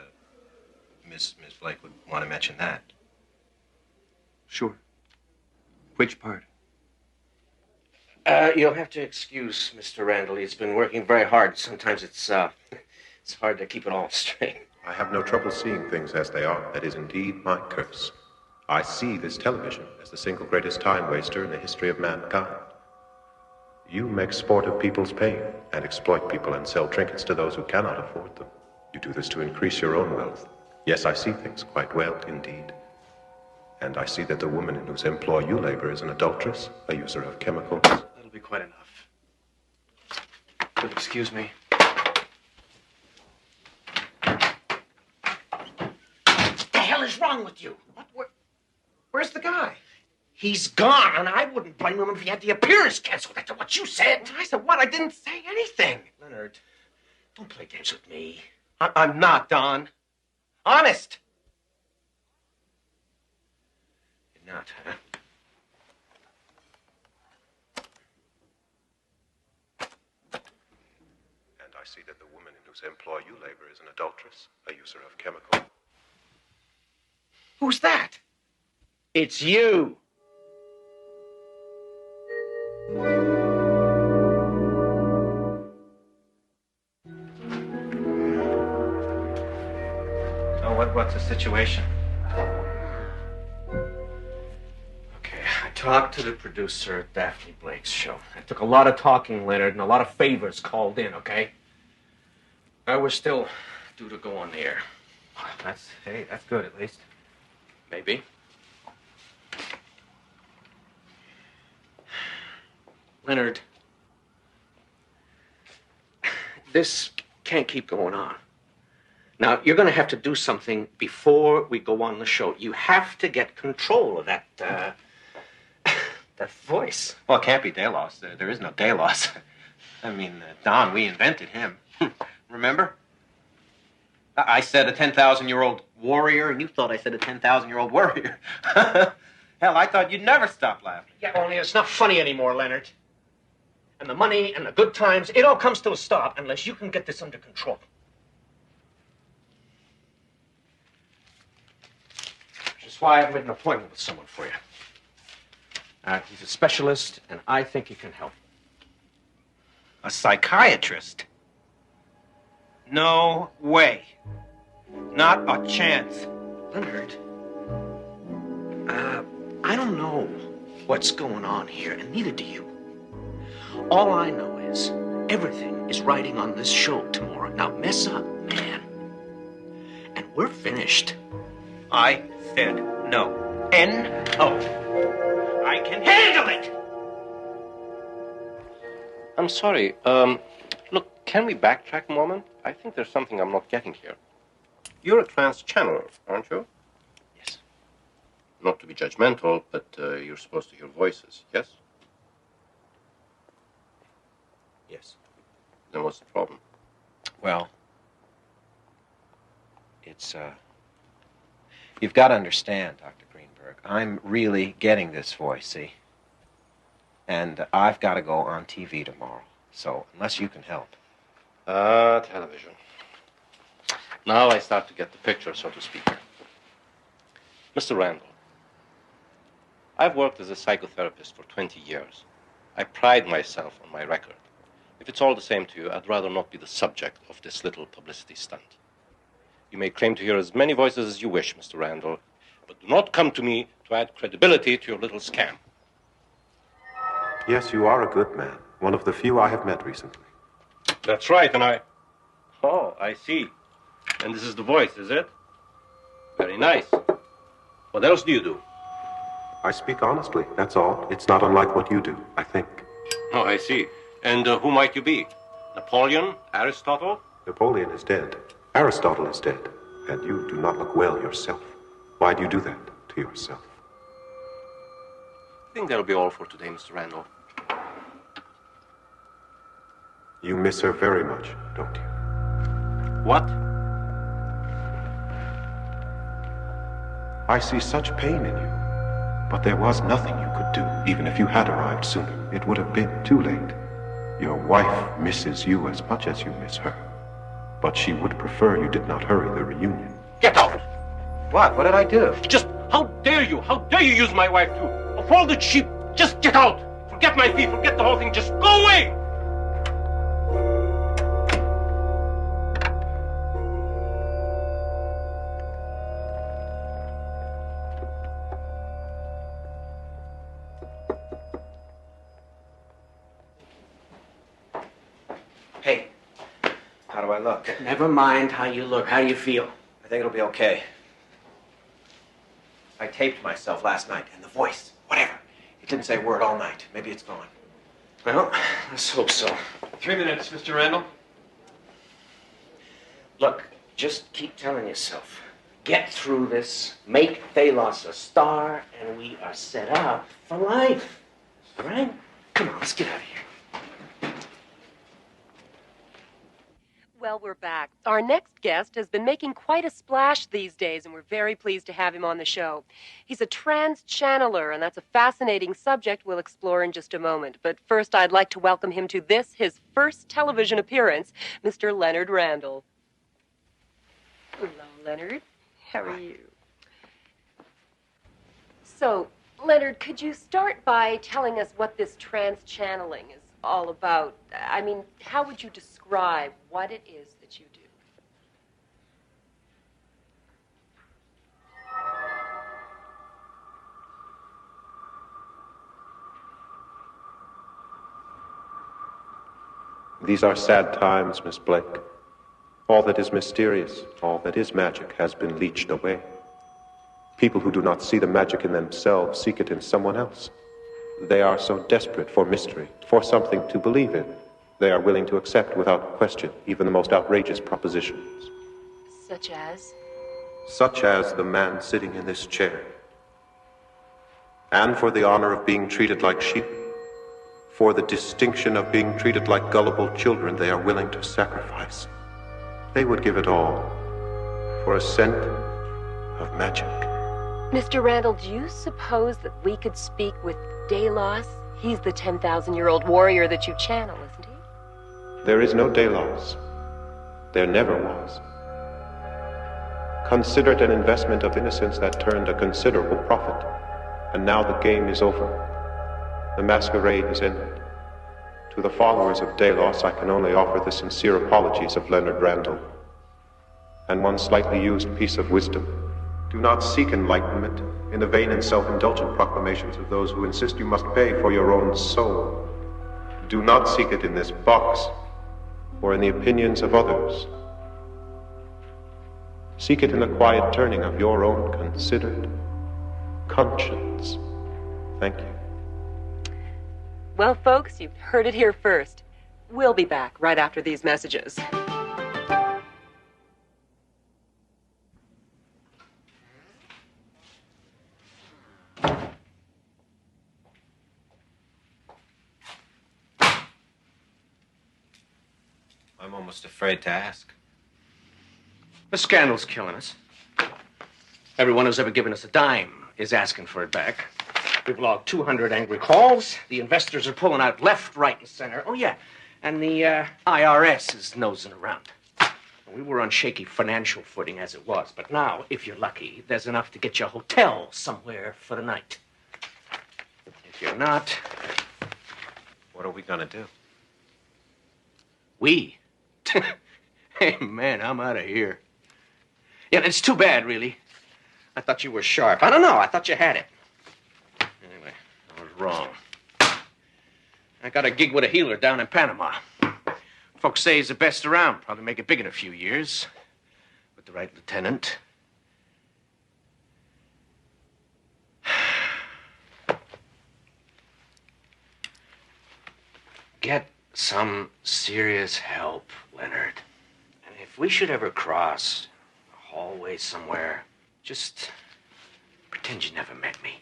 Miss Blake would want to mention that. Sure. Which part? You'll have to excuse Mr. Randall. He's been working very hard. Sometimes it's hard to keep it all straight. I have no trouble seeing things as they are. That is indeed my curse. I see this television as the single greatest time waster in the history of mankind. You make sport of people's pain and exploit people and sell trinkets to those who cannot afford them. You do this to increase your own wealth. Yes, I see things quite well indeed. And I see that the woman in whose employ you labor is an adulteress, a user of chemicals. That'll be quite enough. You'll excuse me. What the hell is wrong with you? Where's the guy? He's gone, and I wouldn't blame him if he had the appearance canceled after what you said. I said what? I didn't say anything. Leonard, don't play games with me. I'm not, Don. Honest. You're not, huh? And I see that the woman in whose employ you labor is an adulteress, a user of chemicals. Who's that? It's you. So what's the situation? Okay, I talked to the producer at Daphne Blake's show. It took a lot of talking, Leonard, and a lot of favors called in, okay? We're still due to go on the air. That's good at least. Maybe. Leonard, this can't keep going on. Now, you're going to have to do something before we go on the show. You have to get control of that That voice. Well, it can't be Delos. There is no Delos. I mean, Don, we invented him. Remember? I said a 10,000-year-old warrior, and you thought I said a 10,000-year-old warrior. Hell, I thought you'd never stop laughing. Yeah, only it's not funny anymore, Leonard. And the money and the good times, it all comes to a stop unless you can get this under control. Which is why I've made an appointment with someone for you. He's a specialist, and I think he can help. A psychiatrist? No way. Not a chance. Leonard, I don't know what's going on here, and neither do you. All I know is everything is riding on this show tomorrow. Now, mess up, man. And we're finished. I said no. N-O. I can handle it! I'm sorry. Look, can we backtrack a moment? I think there's something I'm not getting here. You're a trans channeler, aren't you? Yes. Not to be judgmental, but you're supposed to hear voices, yes? Yes. Then what's the problem? Well, it's, you've got to understand, Dr. Greenberg, I'm really getting this voice, see? And I've got to go on TV tomorrow. So, unless you can help. Television. Now I start to get the picture, so to speak. Mr. Randall, I've worked as a psychotherapist for 20 years. I pride myself on my record. If it's all the same to you, I'd rather not be the subject of this little publicity stunt. You may claim to hear as many voices as you wish, Mr. Randall, but do not come to me to add credibility to your little scam. Yes, you are a good man. One of the few I have met recently. That's right, and I... Oh, I see. And this is the voice, is it? Very nice. What else do you do? I speak honestly, that's all. It's not unlike what you do, I think. Oh, I see. And who might you be? Napoleon? Aristotle? Napoleon is dead. Aristotle is dead. And you do not look well yourself. Why do you do that to yourself? I think that'll be all for today, Mr. Randall. You miss her very much, don't you? What? I see such pain in you. But there was nothing you could do, even if you had arrived sooner. It would have been too late. Your wife misses you as much as you miss her. But she would prefer you did not hurry the reunion. Get out! What? What did I do? Just, how dare you? How dare you use my wife too? Of all the cheap, just get out! Forget my fee, forget the whole thing, just go away! Hey, how do I look? Never mind how you look. How do you feel? I think it'll be okay. I taped myself last night, and the voice, whatever. It didn't say a word all night. Maybe it's gone. Well, let's hope so. 3 minutes, Mr. Randall. Look, just keep telling yourself, get through this, make Thalos a star, and we are set up for life. All right? Come on, let's get out of here. Well, we're back. Our next guest has been making quite a splash these days, and we're very pleased to have him on the show. He's a trans channeler, and that's a fascinating subject we'll explore in just a moment. But first, I'd like to welcome him to this, his first television appearance, Mr. Leonard Randall. Hello, Leonard. How are you? So, Leonard, could you start by telling us what this trans channeling is all about? I mean, how would you describe what it is that you do? These are sad times, Miss Blake. All that is mysterious, all that is magic, has been leached away. People who do not see the magic in themselves seek it in someone else. They are so desperate for mystery, for something to believe in. They are willing to accept without question even the most outrageous propositions. Such as? Such as the man sitting in this chair. and for the honor of being treated like sheep, for the distinction of being treated like gullible children they are willing to sacrifice. They would give it all for a scent of magic. Mr. Randall, do you suppose that we could speak with Delos? He's the 10,000-year-old warrior that you channel, isn't he? There is no Delos. There never was. Consider it an investment of innocence that turned a considerable profit. And now the game is over. The masquerade is ended. To the followers of Delos, I can only offer the sincere apologies of Leonard Randall. And one slightly used piece of wisdom. Do not seek enlightenment in the vain and self-indulgent proclamations of those who insist you must pay for your own soul. Do not seek it in this box or in the opinions of others. Seek it in the quiet turning of your own considered conscience. Thank you. Well, folks, you've heard it here first. We'll be back right after these messages. I'm almost afraid to ask. The scandal's killing us. Everyone who's ever given us a dime is asking for it back. We've logged 200 angry calls. The investors are pulling out left, right, and center. Oh, yeah. And the IRS is nosing around. We were on shaky financial footing as it was, but now, if you're lucky, there's enough to get you a hotel somewhere for the night. If you're not... What are we gonna do? We? Hey, man, I'm out of here. Yeah, it's too bad, really. I thought you were sharp. I don't know. I thought you had it. Anyway, I was wrong. I got a gig with a healer down in Panama. Folks say he's the best around. Probably make it big in a few years. With the right lieutenant. Get some serious help, Leonard. And if we should ever cross a hallway somewhere, just pretend you never met me.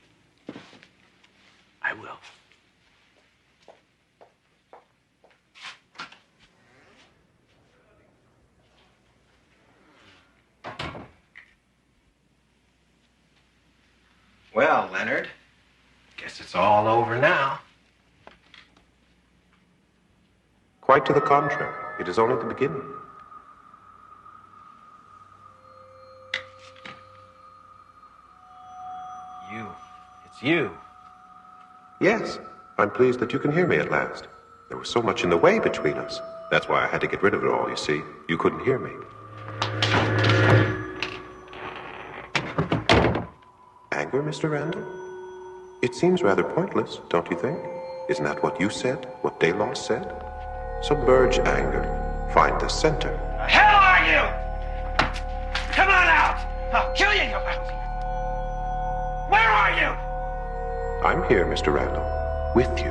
I will. Well, Leonard, guess it's all over now. Quite to the contrary. It is only the beginning. You. It's you. Yes, I'm pleased that you can hear me at last. There was so much in the way between us. That's why I had to get rid of it all, you see. You couldn't hear me. Anger, Mr. Randall? It seems rather pointless, don't you think? Isn't that what you said? What Delos said? Submerge anger. Find the center. The hell are you? Come on out! I'll kill you, you lousy! Where are you? I'm here, Mr. Randall. With you.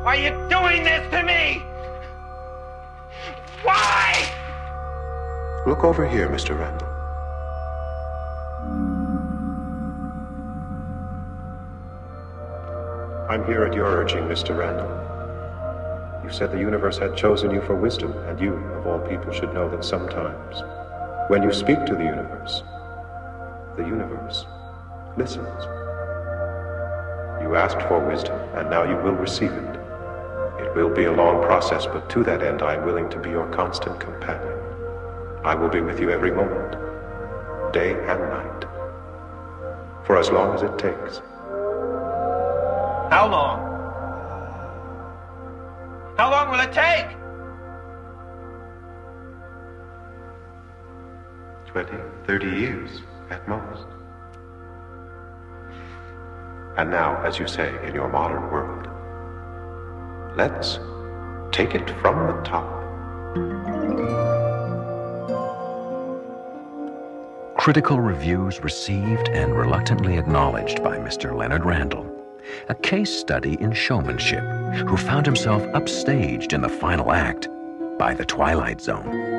Why are you doing this to me? Why? Look over here, Mr. Randall. I'm here at your urging, Mr. Randall. You said the universe had chosen you for wisdom, and you, of all people, should know that sometimes, when you speak to the universe listens. You asked for wisdom, and now you will receive it. It will be a long process, but to that end I am willing to be your constant companion. I will be with you every moment, day and night, for as long as it takes. How long? How long will it take? 20, 30 years at most. And now, as you say, in your modern world, let's take it from the top. Critical reviews received and reluctantly acknowledged by Mr. Leonard Randall. A case study in showmanship, who found himself upstaged in the final act by the Twilight Zone.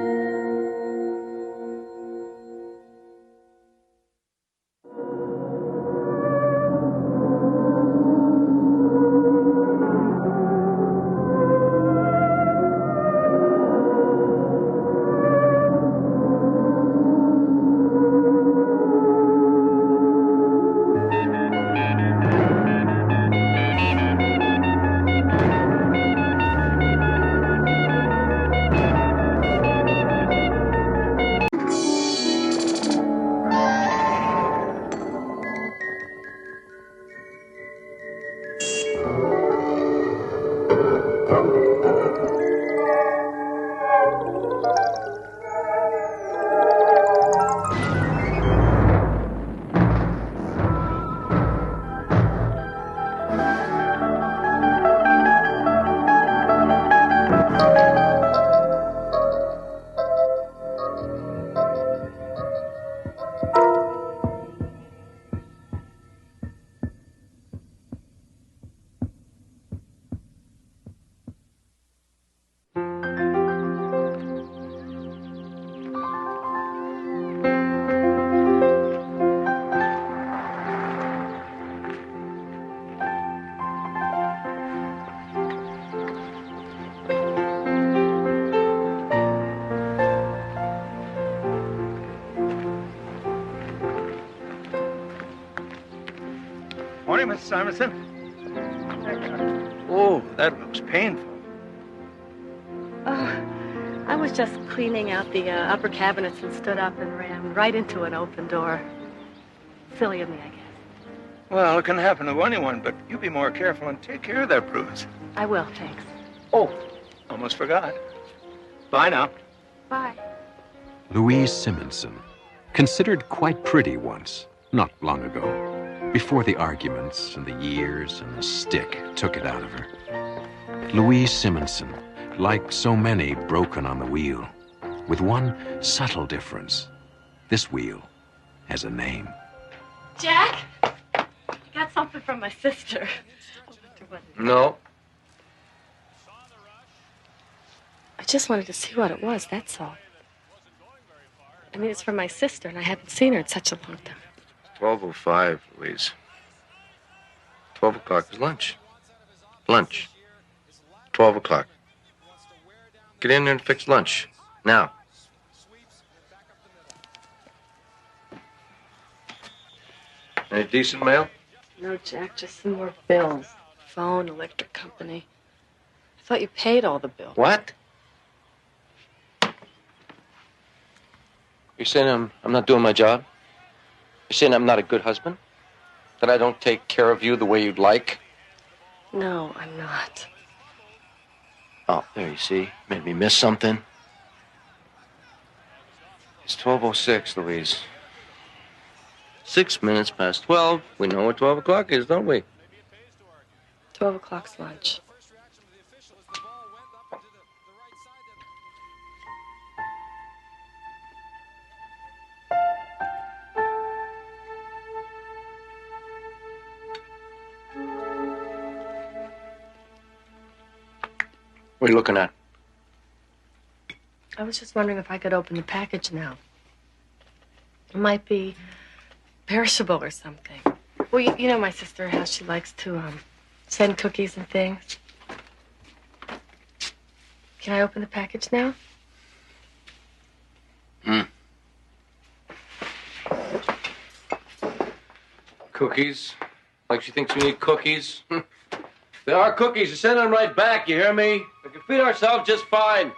morning, Mrs. Simonson. Oh, that looks painful. Oh, I was just cleaning out the upper cabinets and stood up and ran right into an open door. Silly of me, I guess. Well, it can happen to anyone, but you be more careful and take care of that bruise. I will, thanks. Oh, almost forgot. Bye now. Bye. Louise Simonson, considered quite pretty once, not long ago, before the arguments and the years and the stick took it out of her. Louise Simonson, like so many broken on the wheel, with one subtle difference. This wheel has a name. Jack, I got something from my sister. No. I just wanted to see what it was, that's all. I mean, it's from my sister, and I haven't seen her in such a long time. 12:05, Louise. 12 o'clock is lunch. Lunch. 12 o'clock. Get in there and fix lunch. Now. Any decent mail? No, Jack, just some more bills. Phone, electric company. I thought you paid all the bills. What? You're saying I'm not doing my job? You're saying I'm not a good husband? That I don't take care of you the way you'd like? No, I'm not. Oh, there you see. Made me miss something. It's 12:06, Louise. 6 minutes past 12. We know what 12 o'clock is, don't we? 12 o'clock's lunch. What are you looking at? I was just wondering if I could open the package now. It might be perishable or something. Well, you know my sister, how she likes to send cookies and things. Can I open the package now? Cookies? Like she thinks we need cookies? There are cookies. You send them right back, you hear me? We can feed ourselves just fine.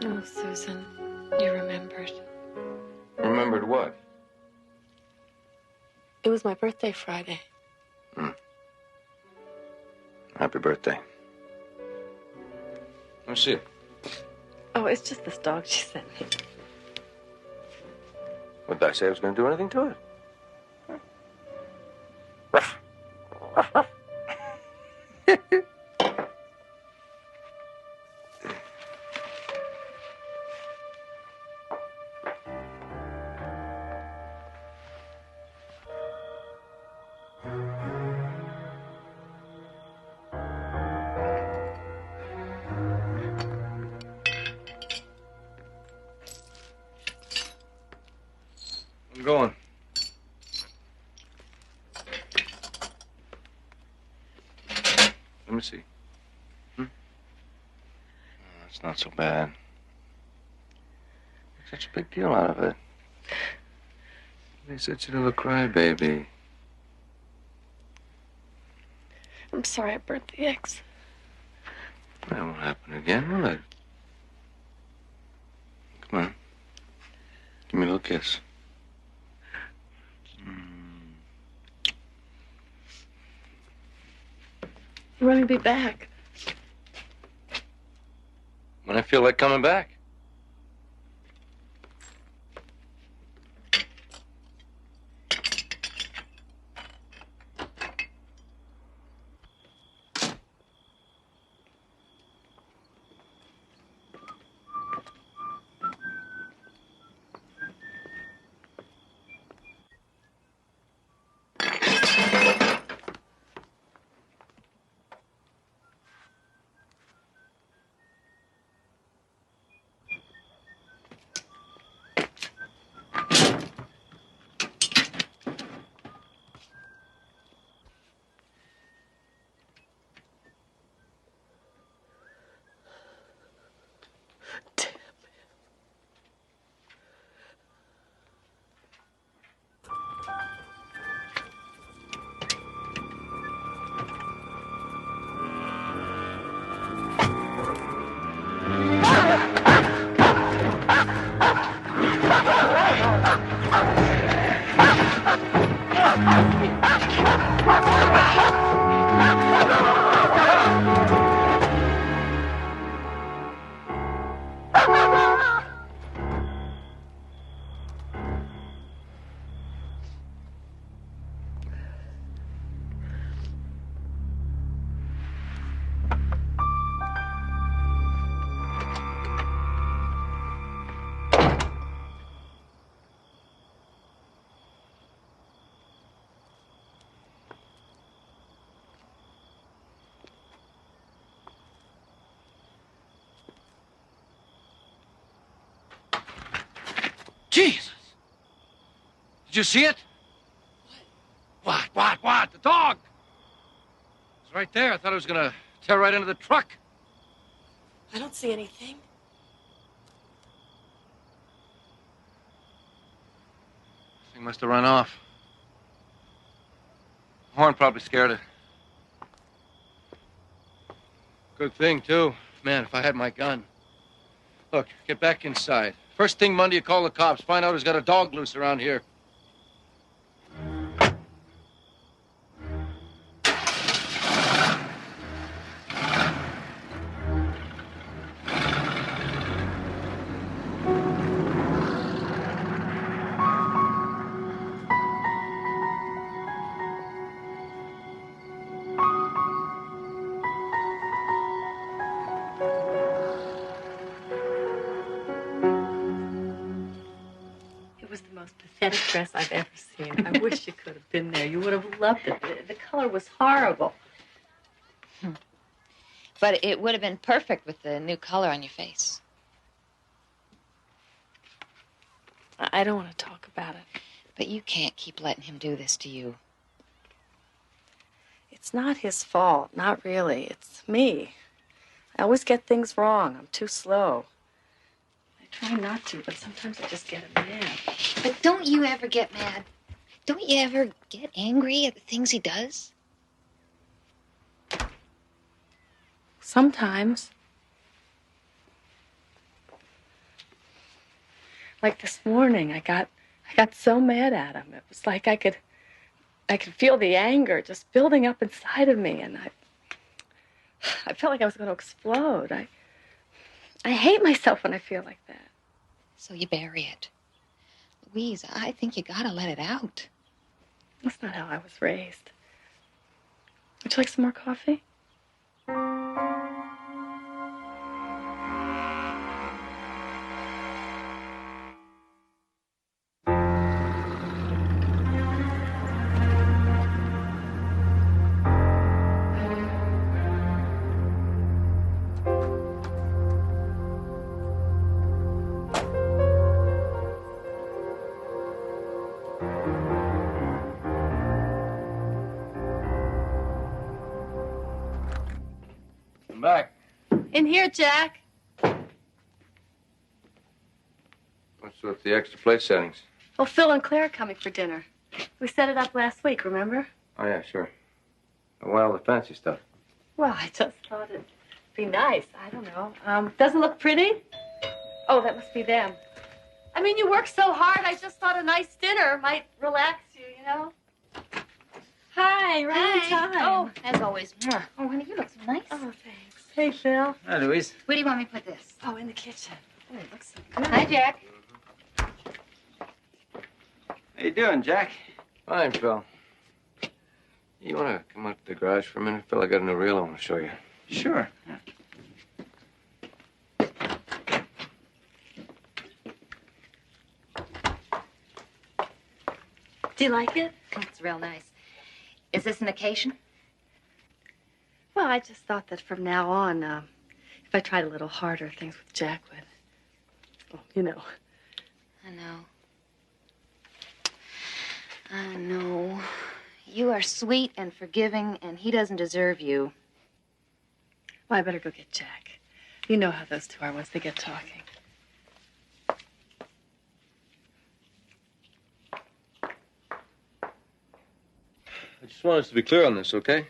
Oh, Susan, you remembered. Remembered what? It was my birthday Friday. Happy birthday. Let me see it. Oh, it's just this dog she sent me. What did I say I was going to do anything to it? I'm going. Let me see. Oh, that's not so bad. Make such a big deal out of it. You're such a little crybaby. I'm sorry I burnt the eggs. That won't happen again, will it? Come on. Give me a little kiss. When will you be back? When I feel like coming back. Jesus! Did you see it? What? The dog! It was right there. I thought it was gonna tear right into the truck. I don't see anything. Thing must have run off. Horn probably scared it. Good thing, too. Man, if I had my gun. Look, get back inside. First thing Monday, you call the cops. Find out who's got a dog loose around here. It was the most pathetic dress I've ever seen. I wish you could have been there. You would have loved it. The color was horrible. But it would have been perfect with the new color on your face. I don't want to talk about it. But you can't keep letting him do this to you. It's not his fault. Not really. It's me. I always get things wrong. I'm too slow. I try not to, but sometimes I just get mad. But don't you ever get mad? Don't you ever get angry at the things he does? Sometimes. Like this morning, I got so mad at him. It was like I could feel the anger just building up inside of me, and I felt like I was going to explode. I hate myself when I feel like that. So you bury it. Louise, I think you gotta let it out. That's not how I was raised. Would you like some more coffee? I'm back. In here, Jack. What's with the extra plate settings? Well, Phil and Claire are coming for dinner. We set it up last week, remember? Oh, yeah, sure. Well, the fancy stuff. Well, I just thought it'd be nice. I don't know. Doesn't look pretty? Oh, that must be them. I mean, you work so hard. I just thought a nice dinner might relax you, you know? Hi, right on time. Oh, as always. Oh, honey, you look so nice. Oh, thanks. Hey, Phil. Hi, Louise. Where do you want me to put this? Oh, in the kitchen. Oh, it looks so good. Hi, Jack. How you doing, Jack? Fine, Phil. You want to come out to the garage for a minute, Phil? I got a new reel I want to show you. Sure. Yeah. Do you like it? It's real nice. Is this an occasion? Well, I just thought that from now on, if I tried a little harder, things with Jack would, well, you know. I know. I know. You are sweet and forgiving, and he doesn't deserve you. Well, I better go get Jack. You know how those two are once they get talking. I just want us to be clear on this, okay?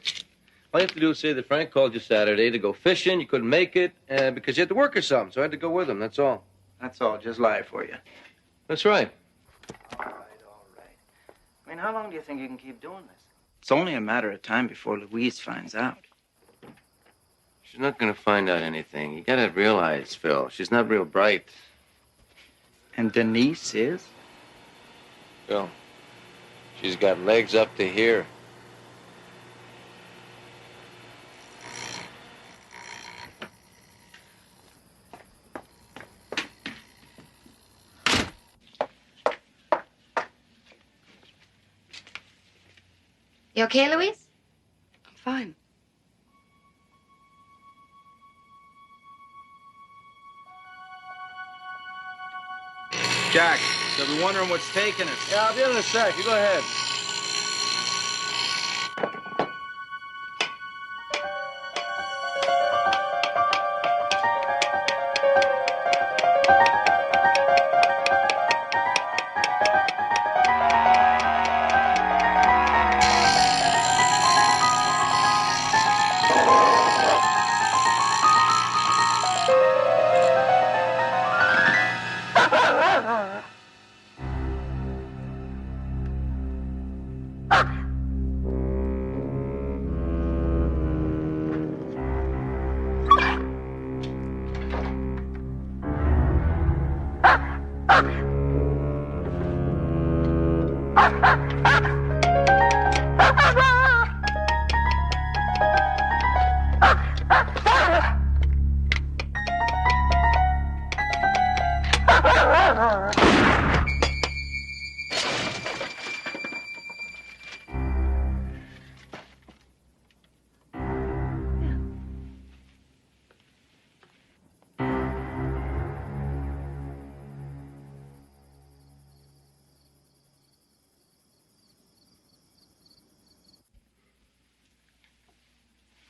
All you have to do is say that Frank called you Saturday to go fishing. You couldn't make it because you had to work or something, so I had to go with him. That's all. That's all. Just lie for you. That's right. All right. I mean, how long do you think you can keep doing this? It's only a matter of time before Louise finds out. She's not gonna find out anything. You gotta realize, Phil, she's not real bright. And Denise is? Phil, she's got legs up to here. You okay, Louise? I'm fine. Jack, they'll be wondering what's taking us. Yeah, I'll be in a sec. You go ahead.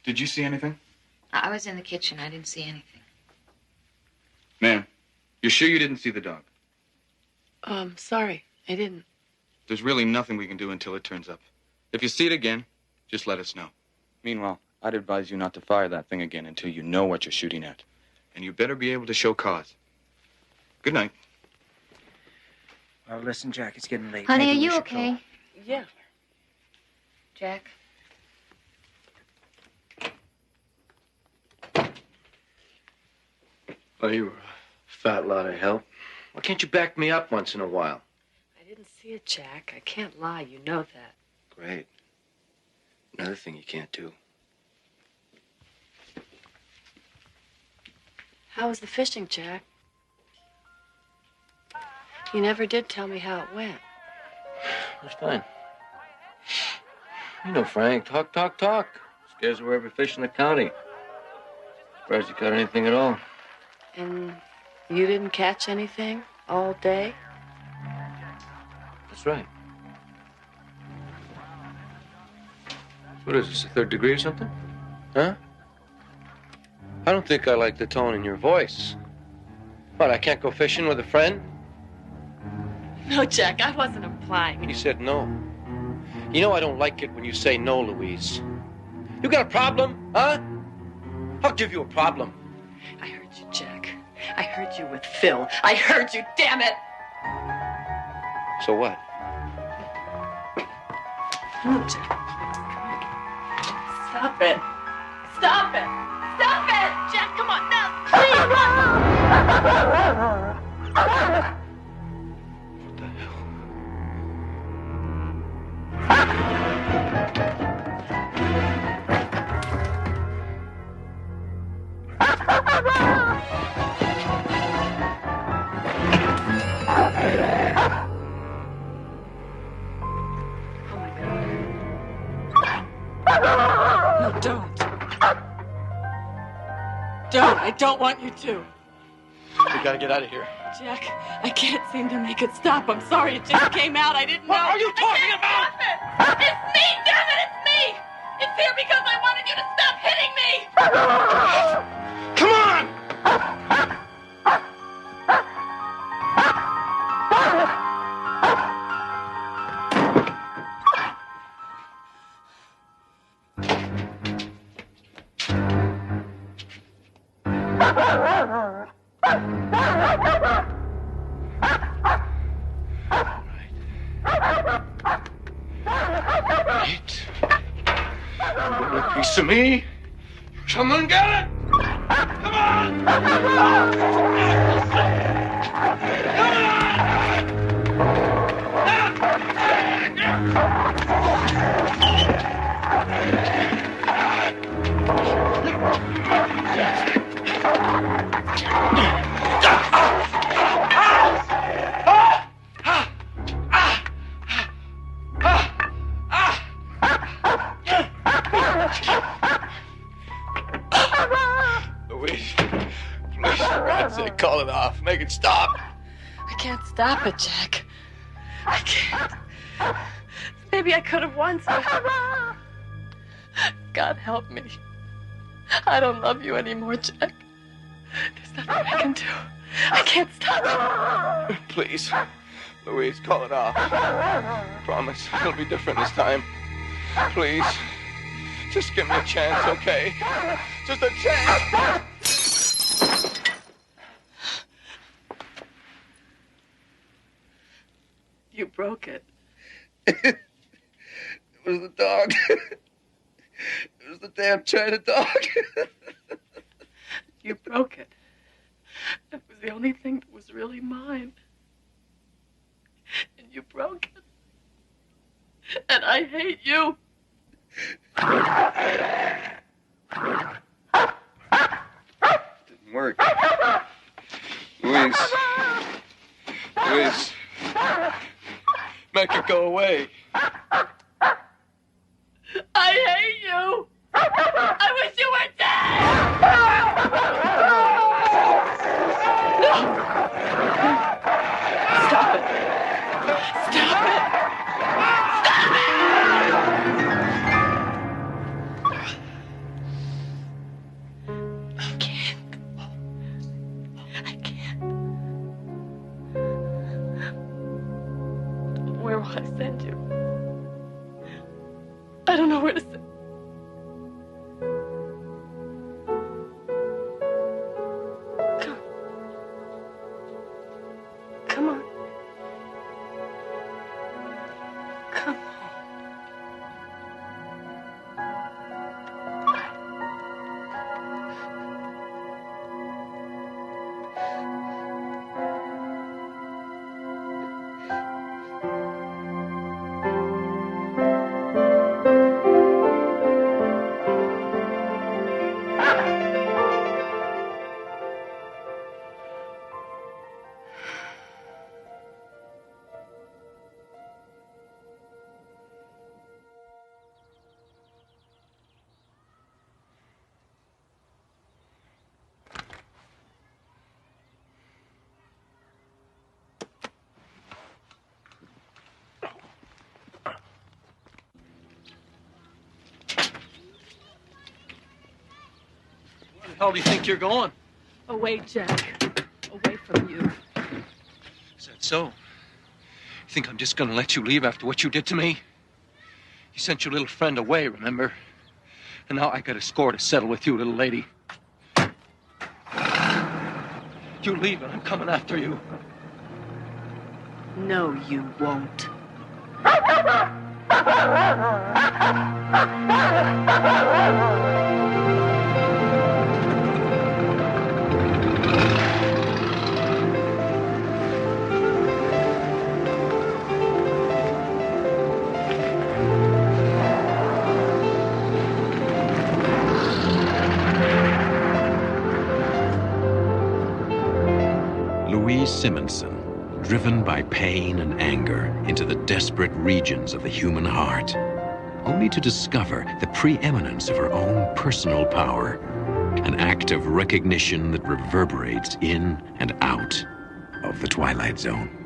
Did you see anything? I was in the kitchen. I didn't see anything. Ma'am, you're sure you didn't see the dog? Sorry, I didn't. There's really nothing we can do until it turns up. If you see it again, just let us know. Meanwhile, I'd advise you not to fire that thing again until you know what you're shooting at. And you better be able to show cause. Good night. Well, listen, Jack, it's getting late. Honey, Maybe are we you should okay? go. Yeah. Jack? Oh, you were a fat lot of help. Why can't you back me up once in a while? I didn't see it, Jack. I can't lie. You know that. Great. Another thing you can't do. How was the fishing, Jack? You never did tell me how it went. It was fine. You know, Frank, talk. Scares away every fish in the county. Surprised you caught anything at all. And you didn't catch anything all day? That's right. What is this, a third degree or something? Huh? I don't think I like the tone in your voice. What, I can't go fishing with a friend? No, Jack, I wasn't implying. You said no. You know I don't like it when you say no, Louise. You got a problem, huh? I'll give you a problem. I heard you, Jack. I heard you with Phil. I heard you, damn it! So what? Come on, Jack. Stop it. Stop it. Stop it! Jack, come on, now! Please! No, don't. Don't. I don't want you to. We gotta get out of here. Jack, I can't seem to make it stop. I'm sorry. It just came out. I didn't know. What are you talking about? Stop it. It's me, damn it. It's me. It's here because I wanted you to stop hitting me. Come on! Piece of me? Come on, get it! Come on! Louise, please, for God's sake, call it off. Make it stop. I can't stop it, Jack. I can't. Maybe I could have once, but... God help me. I don't love you anymore, Jack. There's nothing I can do. I can't stop it. Please, Louise, call it off. Promise, it'll be different this time. Please, just give me a chance, okay? Just a chance. You broke it. It was the dog. It was the damn China dog. You broke it. It was the only thing that was really mine. And you broke it. And I hate you. Didn't work. Louise. Louise. Make it go away. I hate you. I wish you were dead. Stop it. Stop it. Stop it. I can't. I can't. Where will I send you? I don't know where to send. Come on. Come on. Where the hell do you think you're going? Away, Jack. Away from you. Is that so? You think I'm just gonna let you leave after what you did to me? You sent your little friend away, remember? And now I got a score to settle with you, little lady. You leave and I'm coming after you. No, you won't. Louise Simonson, driven by pain and anger into the desperate regions of the human heart, only to discover the preeminence of her own personal power, an act of recognition that reverberates in and out of the Twilight Zone.